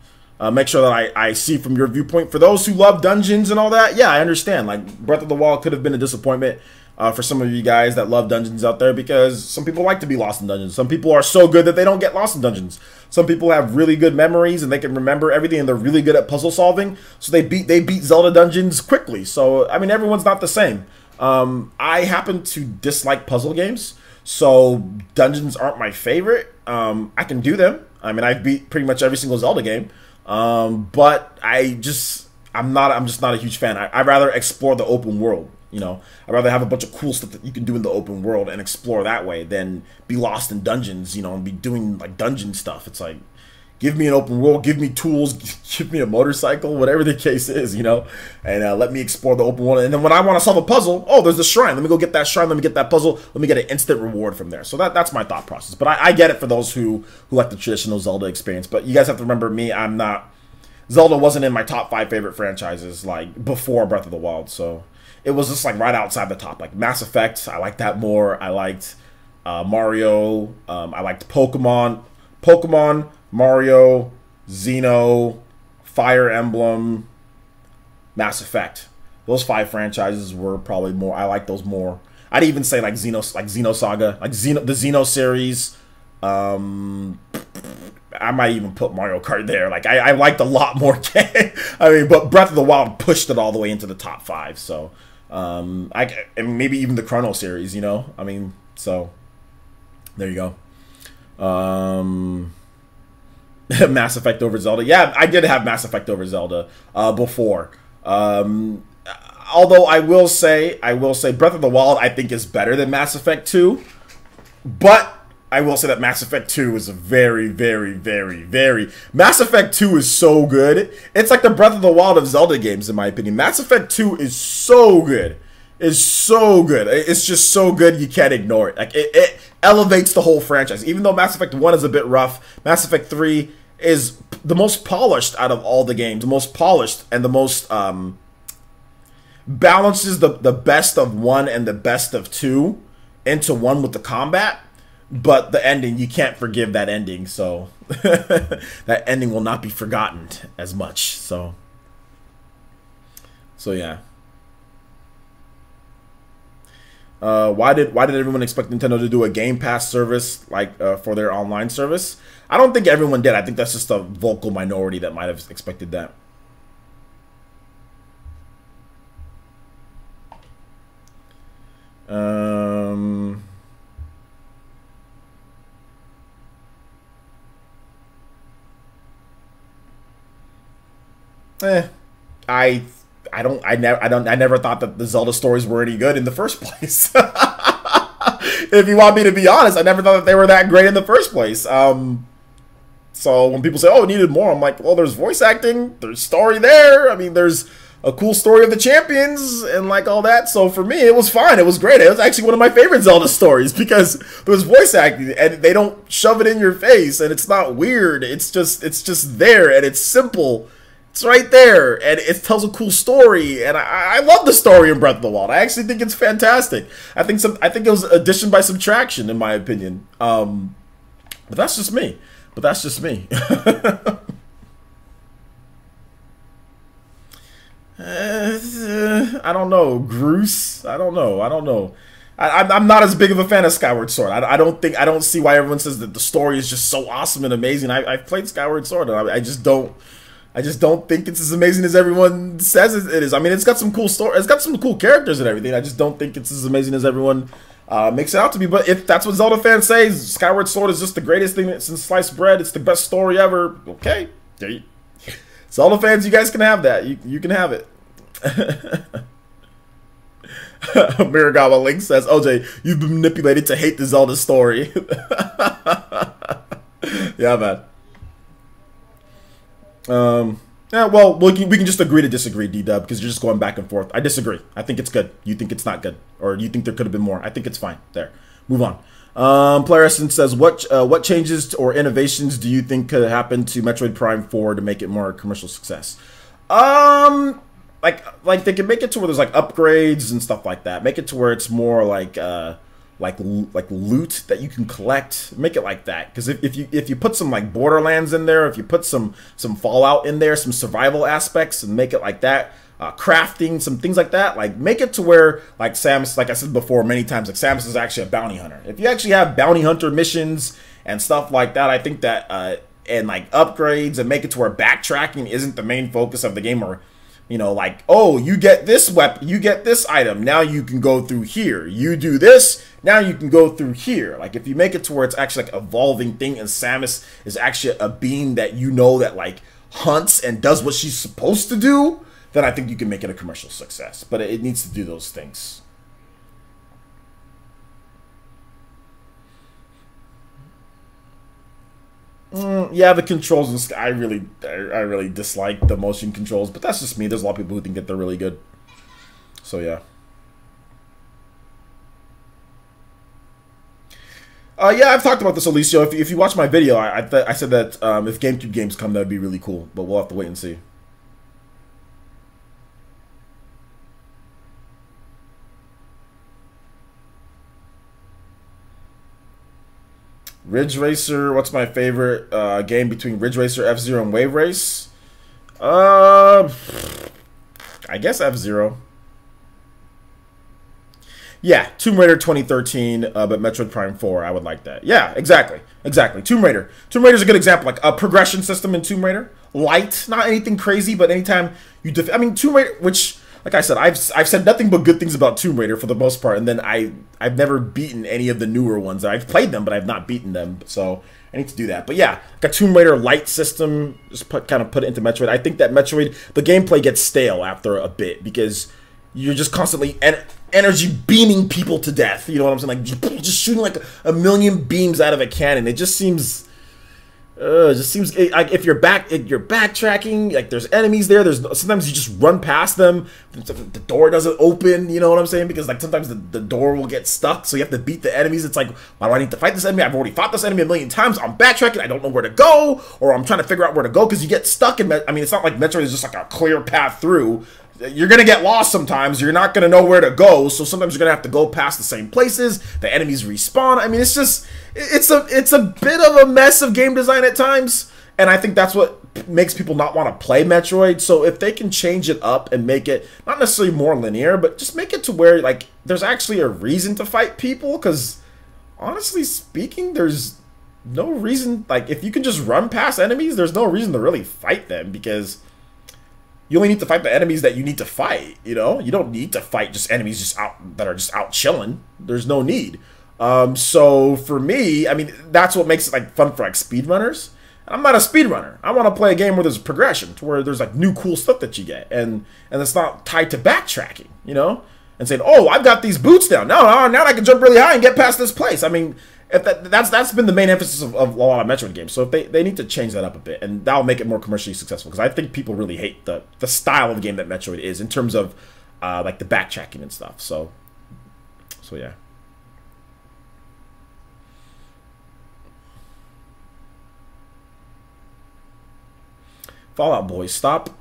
make sure that I see from your viewpoint. For those who love dungeons and all that, yeah, I understand. Like, Breath of the Wild could have been a disappointment for some of you guys that love dungeons out there, because some people like to be lost in dungeons. Some people are so good that they don't get lost in dungeons. Some people have really good memories and they can remember everything, and they're really good at puzzle solving, so they beat Zelda dungeons quickly. So, I mean, everyone's not the same. I happen to dislike puzzle games, so dungeons aren't my favorite. I can do them. I mean, I've beat pretty much every single Zelda game, but I'm just not a huge fan. I'd rather explore the open world. You know, I'd rather have a bunch of cool stuff that you can do in the open world and explore that way than be lost in dungeons, you know, and be doing like dungeon stuff. It's like, give me an open world, give me tools, give me a motorcycle, whatever the case is, you know, and let me explore the open world. And then when I want to solve a puzzle, oh, there's a shrine. Let me go get that shrine. Let me get that puzzle. Let me get an instant reward from there. So that's my thought process. But I get it for those who like the traditional Zelda experience. But you guys have to remember me. Zelda wasn't in my top 5 favorite franchises like before Breath of the Wild. So it was just like right outside the top. Like Mass Effect, I liked that more. I liked Mario. I liked Pokemon, Mario, Xeno, Fire Emblem, Mass Effect. Those 5 franchises were probably more. I like those more. I'd even say like Xenosaga, like the Xeno series. I might even put Mario Kart there. Like I liked a lot more. I mean, but Breath of the Wild pushed it all the way into the top 5. So, and maybe even the Chrono series. You know, I mean, so there you go. Mass Effect over Zelda. Yeah, I did have Mass Effect over Zelda before. Although I will say Breath of the Wild I think is better than Mass Effect 2. But I will say that Mass Effect 2 is a very, very, very, very... Mass Effect 2 is so good. It's like the Breath of the Wild of Zelda games, in my opinion. Mass Effect 2 is so good. It's so good. It's just so good you can't ignore it. Like it elevates the whole franchise. Even though Mass Effect 1 is a bit rough, Mass Effect 3 is the most polished out of all the games. The most polished and the most... balances the best of 1 and the best of 2 into one with the combat. But the ending, you can't forgive that ending, so that ending will not be forgotten as much. So yeah. Why did everyone expect Nintendo to do a Game Pass service like for their online service? I don't think everyone did. I think that's just a vocal minority that might have expected that. I never thought that the Zelda stories were any good in the first place. If you want me to be honest, I never thought that they were that great in the first place. So when people say, "Oh, it needed more," I'm like, "Well, there's voice acting, there's story there. I mean, there's a cool story of the champions and like all that." So for me, it was fine. It was great. It was actually one of my favorite Zelda stories because there was voice acting and they don't shove it in your face and it's not weird. It's just there and it's simple. It's right there, and it tells a cool story, and I love the story in Breath of the Wild. I actually think it's fantastic. I think it was addition by subtraction, in my opinion. But that's just me. I don't know. Groose? I don't know. I don't know. I'm not as big of a fan of Skyward Sword. I don't see why everyone says that the story is just so awesome and amazing. I've played Skyward Sword, and I just don't think it's as amazing as everyone says it is. I mean, it's got some cool story. It's got some cool characters and everything. I just don't think it's as amazing as everyone makes it out to be. But if that's what Zelda fans say, Skyward Sword is just the greatest thing since sliced bread. It's the best story ever. Okay, Zelda fans, you guys can have that. You can have it. Miragawa Link says, OJ, you've been manipulated to hate the Zelda story. Yeah, man. Yeah, well, we can just agree to disagree, D-Dub, because you're just going back and forth. I disagree. I think it's good. You think it's not good. Or you think there could have been more. I think it's fine. There. Move on. Player Essence says, what changes or innovations do you think could happen to Metroid Prime 4 to make it more a commercial success? Like they can make it to where there's like upgrades and stuff like that. Make it to where it's more like loot that you can collect. Make it like that, because if you put some like Borderlands in there, if you put some Fallout in there, some survival aspects, and make it like that, crafting, some things like that, like make it to where like Samus, like I said before many times, like Samus is actually a bounty hunter. If you actually have bounty hunter missions and stuff like that, I think that and like upgrades, and make it to where backtracking isn't the main focus of the game, or you know, like, oh, you get this weapon, you get this item, now you can go through here. You do this, now you can go through here. Like, if you make it to where it's actually like an evolving thing, and Samus is actually a being that you know that like hunts and does what she's supposed to do, then I think you can make it a commercial success. But it needs to do those things. Yeah, the controls, I really dislike the motion controls, but that's just me. There's a lot of people who think that they're really good. So yeah. Yeah, I've talked about this, Alicio. If you watch my video, I said that if GameCube games come, that'd be really cool, but we'll have to wait and see. Ridge Racer, what's my favorite game between Ridge Racer, F-Zero, and Wave Race? I guess F-Zero. Yeah, Tomb Raider 2013, but Metroid Prime 4, I would like that. Yeah, exactly. Tomb Raider. Tomb Raider's a good example, like a progression system in Tomb Raider. Light, not anything crazy, but anytime you I mean, Tomb Raider, which, like I said, I've said nothing but good things about Tomb Raider for the most part, and then I've never beaten any of the newer ones. I've played them, but I've not beaten them, so I need to do that. But yeah, like a Tomb Raider light system, just kind of put it into Metroid. I think that Metroid, the gameplay gets stale after a bit, because you're just constantly energy beaming people to death. You know what I'm saying? Like just shooting like a million beams out of a cannon. It just seems. It just seems like if you're backtracking, like there's enemies there. There's sometimes you just run past them. The door doesn't open. You know what I'm saying? Because like sometimes the door will get stuck, so you have to beat the enemies. It's like, why do I need to fight this enemy? I've already fought this enemy a million times. I'm backtracking. I don't know where to go, or I'm trying to figure out where to go because you get stuck in. I mean, it's not like Metroid is just like a clear path through. You're gonna get lost sometimes. You're not gonna know where to go, so sometimes you're gonna have to go past the same places. The enemies respawn. I mean, it's just it's a bit of a mess of game design at times, and I think that's what makes people not want to play Metroid. So if they can change it up and make it not necessarily more linear, but just make it to where like there's actually a reason to fight people, because honestly speaking, there's no reason. Like if you can just run past enemies, there's no reason to really fight them, because you only need to fight the enemies that you need to fight, you know? You don't need to fight just enemies just out that are just out chilling. There's no need. So for me, I mean, that's what makes it like fun for like speedrunners. I'm not a speedrunner. I want to play a game where there's progression, to where there's like new cool stuff that you get, and it's not tied to backtracking, you know? And saying, oh, I've got these boots now. Now I can jump really high and get past this place. I mean, if that's been the main emphasis of a lot of Metroid games. So if they need to change that up a bit, and that'll make it more commercially successful, because I think people really hate the style of game that Metroid is in terms of like the backtracking and stuff. So yeah. Fallout Boys, stop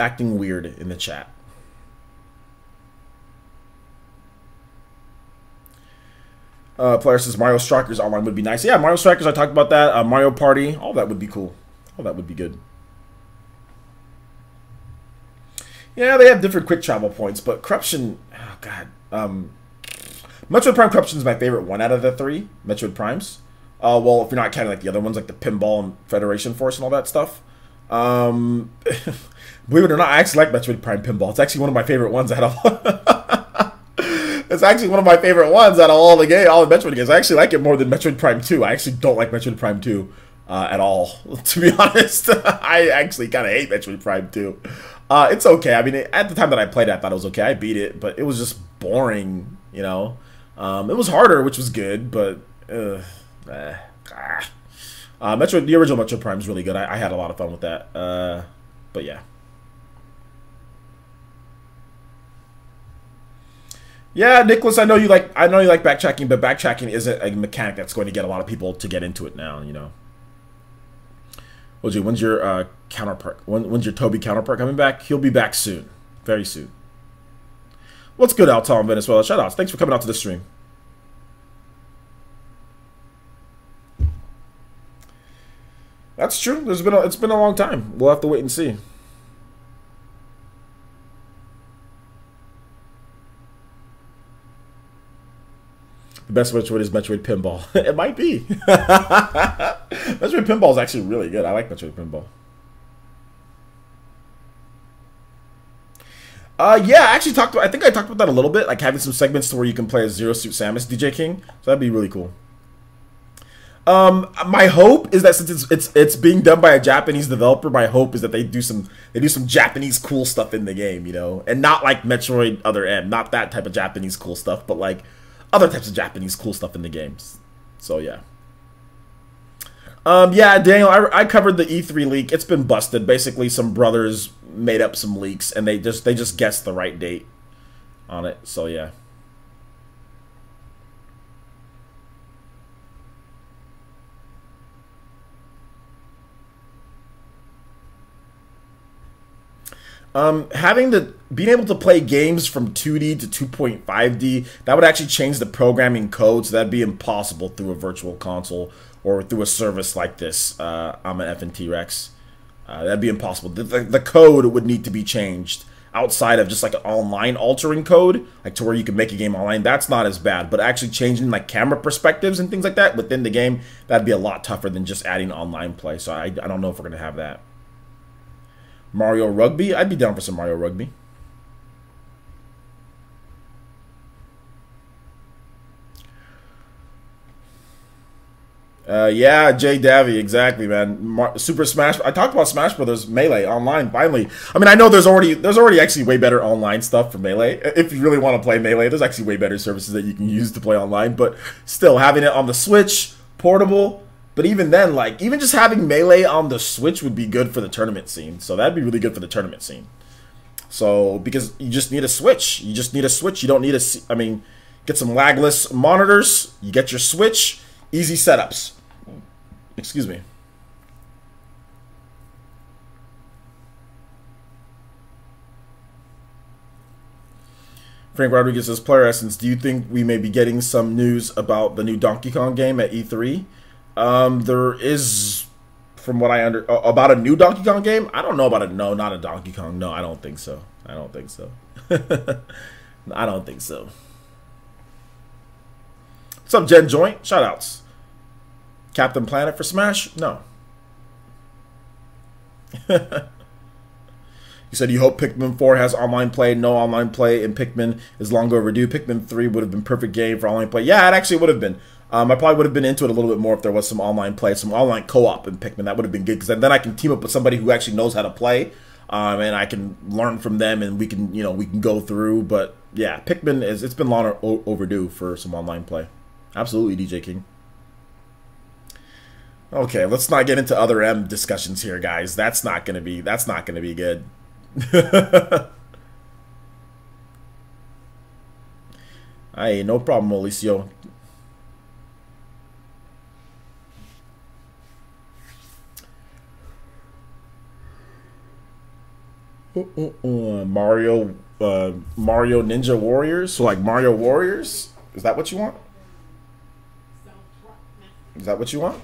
acting weird in the chat. Player says Mario Strikers Online would be nice. Yeah, Mario Strikers, I talked about that. Mario Party, all that would be cool. All that would be good. Yeah, they have different quick travel points, but Corruption, oh god. Metroid Prime Corruption is my favorite one out of the 3 Metroid Primes. Well, if you're not counting like the other ones, like the Pinball and Federation Force and all that stuff. Believe it or not, I actually like Metroid Prime Pinball. It's actually one of my favorite ones out of it's actually one of my favorite ones out of all the Metroid games. I actually like it more than Metroid Prime 2. I actually don't like Metroid Prime 2 at all, to be honest. I actually kind of hate Metroid Prime 2. It's okay. I mean, at the time that I played it, I thought it was okay. I beat it, but it was just boring, you know. It was harder, which was good, but the original Metroid Prime is really good. I had a lot of fun with that. But yeah. Yeah, Nicholas, I know you like backtracking, but backtracking isn't a mechanic that's going to get a lot of people to get into it now, you know. When's your counterpart? When's your Toby counterpart coming back? He'll be back soon. Very soon. What's good, Altal in Venezuela? Shoutouts. Thanks for coming out to the stream. That's true. It's been a long time. We'll have to wait and see. The best Metroid is Metroid Pinball. It might be. Metroid Pinball is actually really good. I like Metroid Pinball. Yeah, I actually I think I talked about that a little bit, like having some segments to where you can play as Zero Suit Samus, DJ King. So that'd be really cool. My hope is that since it's being done by a Japanese developer, my hope is that they do some Japanese cool stuff in the game, you know, and not like Metroid Other M, not that type of Japanese cool stuff, but like other types of Japanese cool stuff in the games. So yeah. Yeah, Daniel, I covered the E3 leak. It's been busted. Basically, some brothers made up some leaks, and they just guessed the right date on it. So yeah. Being able to play games from 2D to 2.5D, that would actually change the programming code, so that'd be impossible through a virtual console or through a service like this. I'm an FNT Rex. That'd be impossible. The code would need to be changed outside of just like an online altering code, like to where you can make a game online. That's not as bad, but actually changing like camera perspectives and things like that within the game, that'd be a lot tougher than just adding online play. So I don't know if we're gonna have that. Mario Rugby? I'd be down for some Mario Rugby. Yeah, Jay Davy, exactly, man. Super Smash. I talked about Smash Brothers Melee online. Finally, I mean, I know there's already actually way better online stuff for Melee. If you really want to play Melee, there's actually way better services that you can use to play online. But still, having it on the Switch, portable. But even then, like, even just having Melee on the Switch would be good for the tournament scene. So that'd be really good for the tournament scene. So, because you just need a Switch. You just need a Switch. You don't need I mean, get some lagless monitors. You get your Switch. Easy setups. Excuse me. Frank Rodriguez says, Player Essence, do you think we may be getting some news about the new Donkey Kong game at E3? There is, from what I about a new Donkey Kong game. I don't know about not a Donkey Kong. No, I don't think so. I don't think so. I don't think so. What's up, Jen Joint? Shoutouts. Captain Planet for Smash? No. You said you hope Pikmin 4 has online play. No online play in Pikmin is long overdue. Pikmin 3 would have been perfect game for online play. Yeah, it actually would have been. I probably would have been into it a little bit more if there was some online play, some online co-op in Pikmin. That would have been good, because then I can team up with somebody who actually knows how to play, and I can learn from them, and we can go through. But yeah, Pikmin it's been long overdue for some online play. Absolutely, DJ King. Okay, let's not get into other M discussions here, guys. That's not gonna be good. Hey, no problem, Mauricio. Mario Ninja Warriors? So like Mario Warriors? Is that what you want? Is that what you want?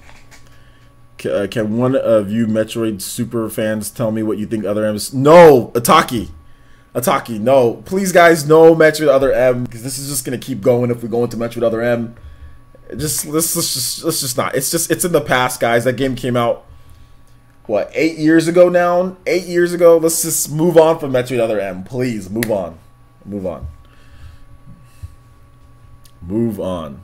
Can one of you Metroid super fans tell me what you think other M's? No, Ataki. Ataki, no. Please, guys, no match with other M, because this is just gonna keep going if we go into match with other M. Let's just not. It's in the past, guys. That game came out, what, 8 years ago now? 8 years ago. Let's just move on from match with other M. Please, move on. Move on. Move on.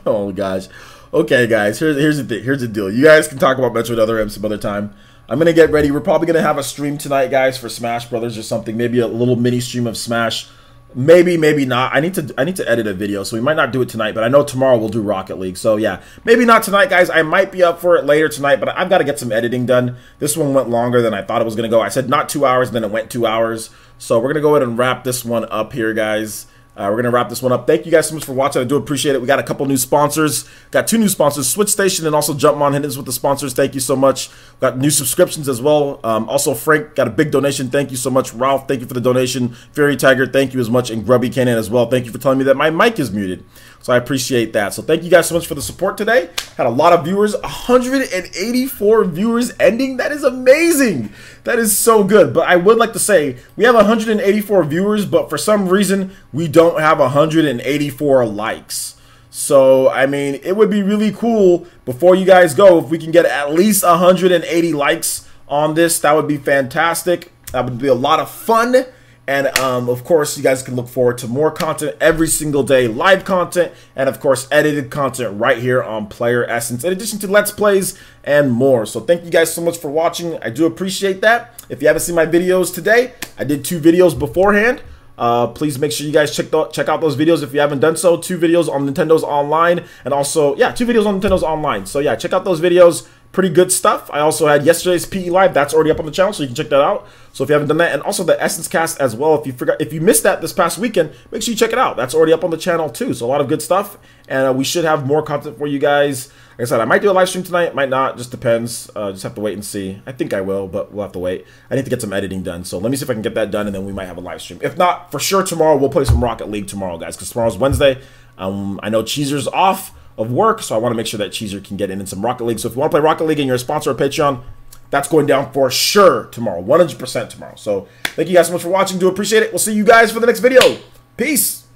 Oh gosh. Okay, guys. Here's the thing. Here's the deal. You guys can talk about Metro with other M some other time. I'm gonna get ready. We're probably gonna have a stream tonight, guys, for Smash Brothers or something. Maybe a little mini stream of Smash. Maybe not. I need to edit a video, so we might not do it tonight. But I know tomorrow we'll do Rocket League. So yeah, maybe not tonight, guys. I might be up for it later tonight, but I've got to get some editing done. This one went longer than I thought it was gonna go. I said not 2 hours, then it went 2 hours. So we're gonna go ahead and wrap this one up here, guys. We're going to wrap this one up. Thank you guys so much for watching. I do appreciate it. We got a couple new sponsors. Got 2 new sponsors, Switch Station and also Jumpmon. Hit us with the sponsors. Thank you so much. Got new subscriptions as well. Also, Frank got a big donation. Thank you so much. Ralph, thank you for the donation. Fairy Tiger, thank you as much. And Grubby Cannon as well. Thank you for telling me that my mic is muted. So I appreciate that. So thank you guys so much for the support today. Had a lot of viewers. 184 viewers ending. That is amazing. That is so good. But I would like to say we have 184 viewers, but for some reason we don't have 184 likes. So, I mean, it would be really cool before you guys go if we can get at least 180 likes on this. That would be fantastic. That would be a lot of fun. And, of course, you guys can look forward to more content every single day, live content, and, of course, edited content right here on Player Essence, in addition to Let's Plays and more. So thank you guys so much for watching. I do appreciate that. If you haven't seen my videos today, I did 2 videos beforehand. Please make sure you guys check out those videos if you haven't done so. 2 videos on Nintendo's Online, and also, yeah, 2 videos on Nintendo's Online. So, yeah, check out those videos. Pretty good stuff. I also had yesterday's PE Live. That's already up on the channel, so you can check that out. So if you haven't done that, and also the Essence Cast as well. If you missed that this past weekend, make sure you check it out. That's already up on the channel too. So a lot of good stuff, and we should have more content for you guys. Like I said, I might do a live stream tonight, might not. Just depends. Just have to wait and see. I think I will, but we'll have to wait. I need to get some editing done. So let me see if I can get that done, and then we might have a live stream. If not, for sure tomorrow we'll play some Rocket League tomorrow, guys, because tomorrow's Wednesday. I know Cheezer's off of work, so I want to make sure that Cheezer can get in some Rocket League. So if you want to play Rocket League and you're a sponsor of Patreon, that's going down for sure tomorrow, 100% tomorrow. So thank you guys so much for watching. Do appreciate it. We'll see you guys for the next video. Peace.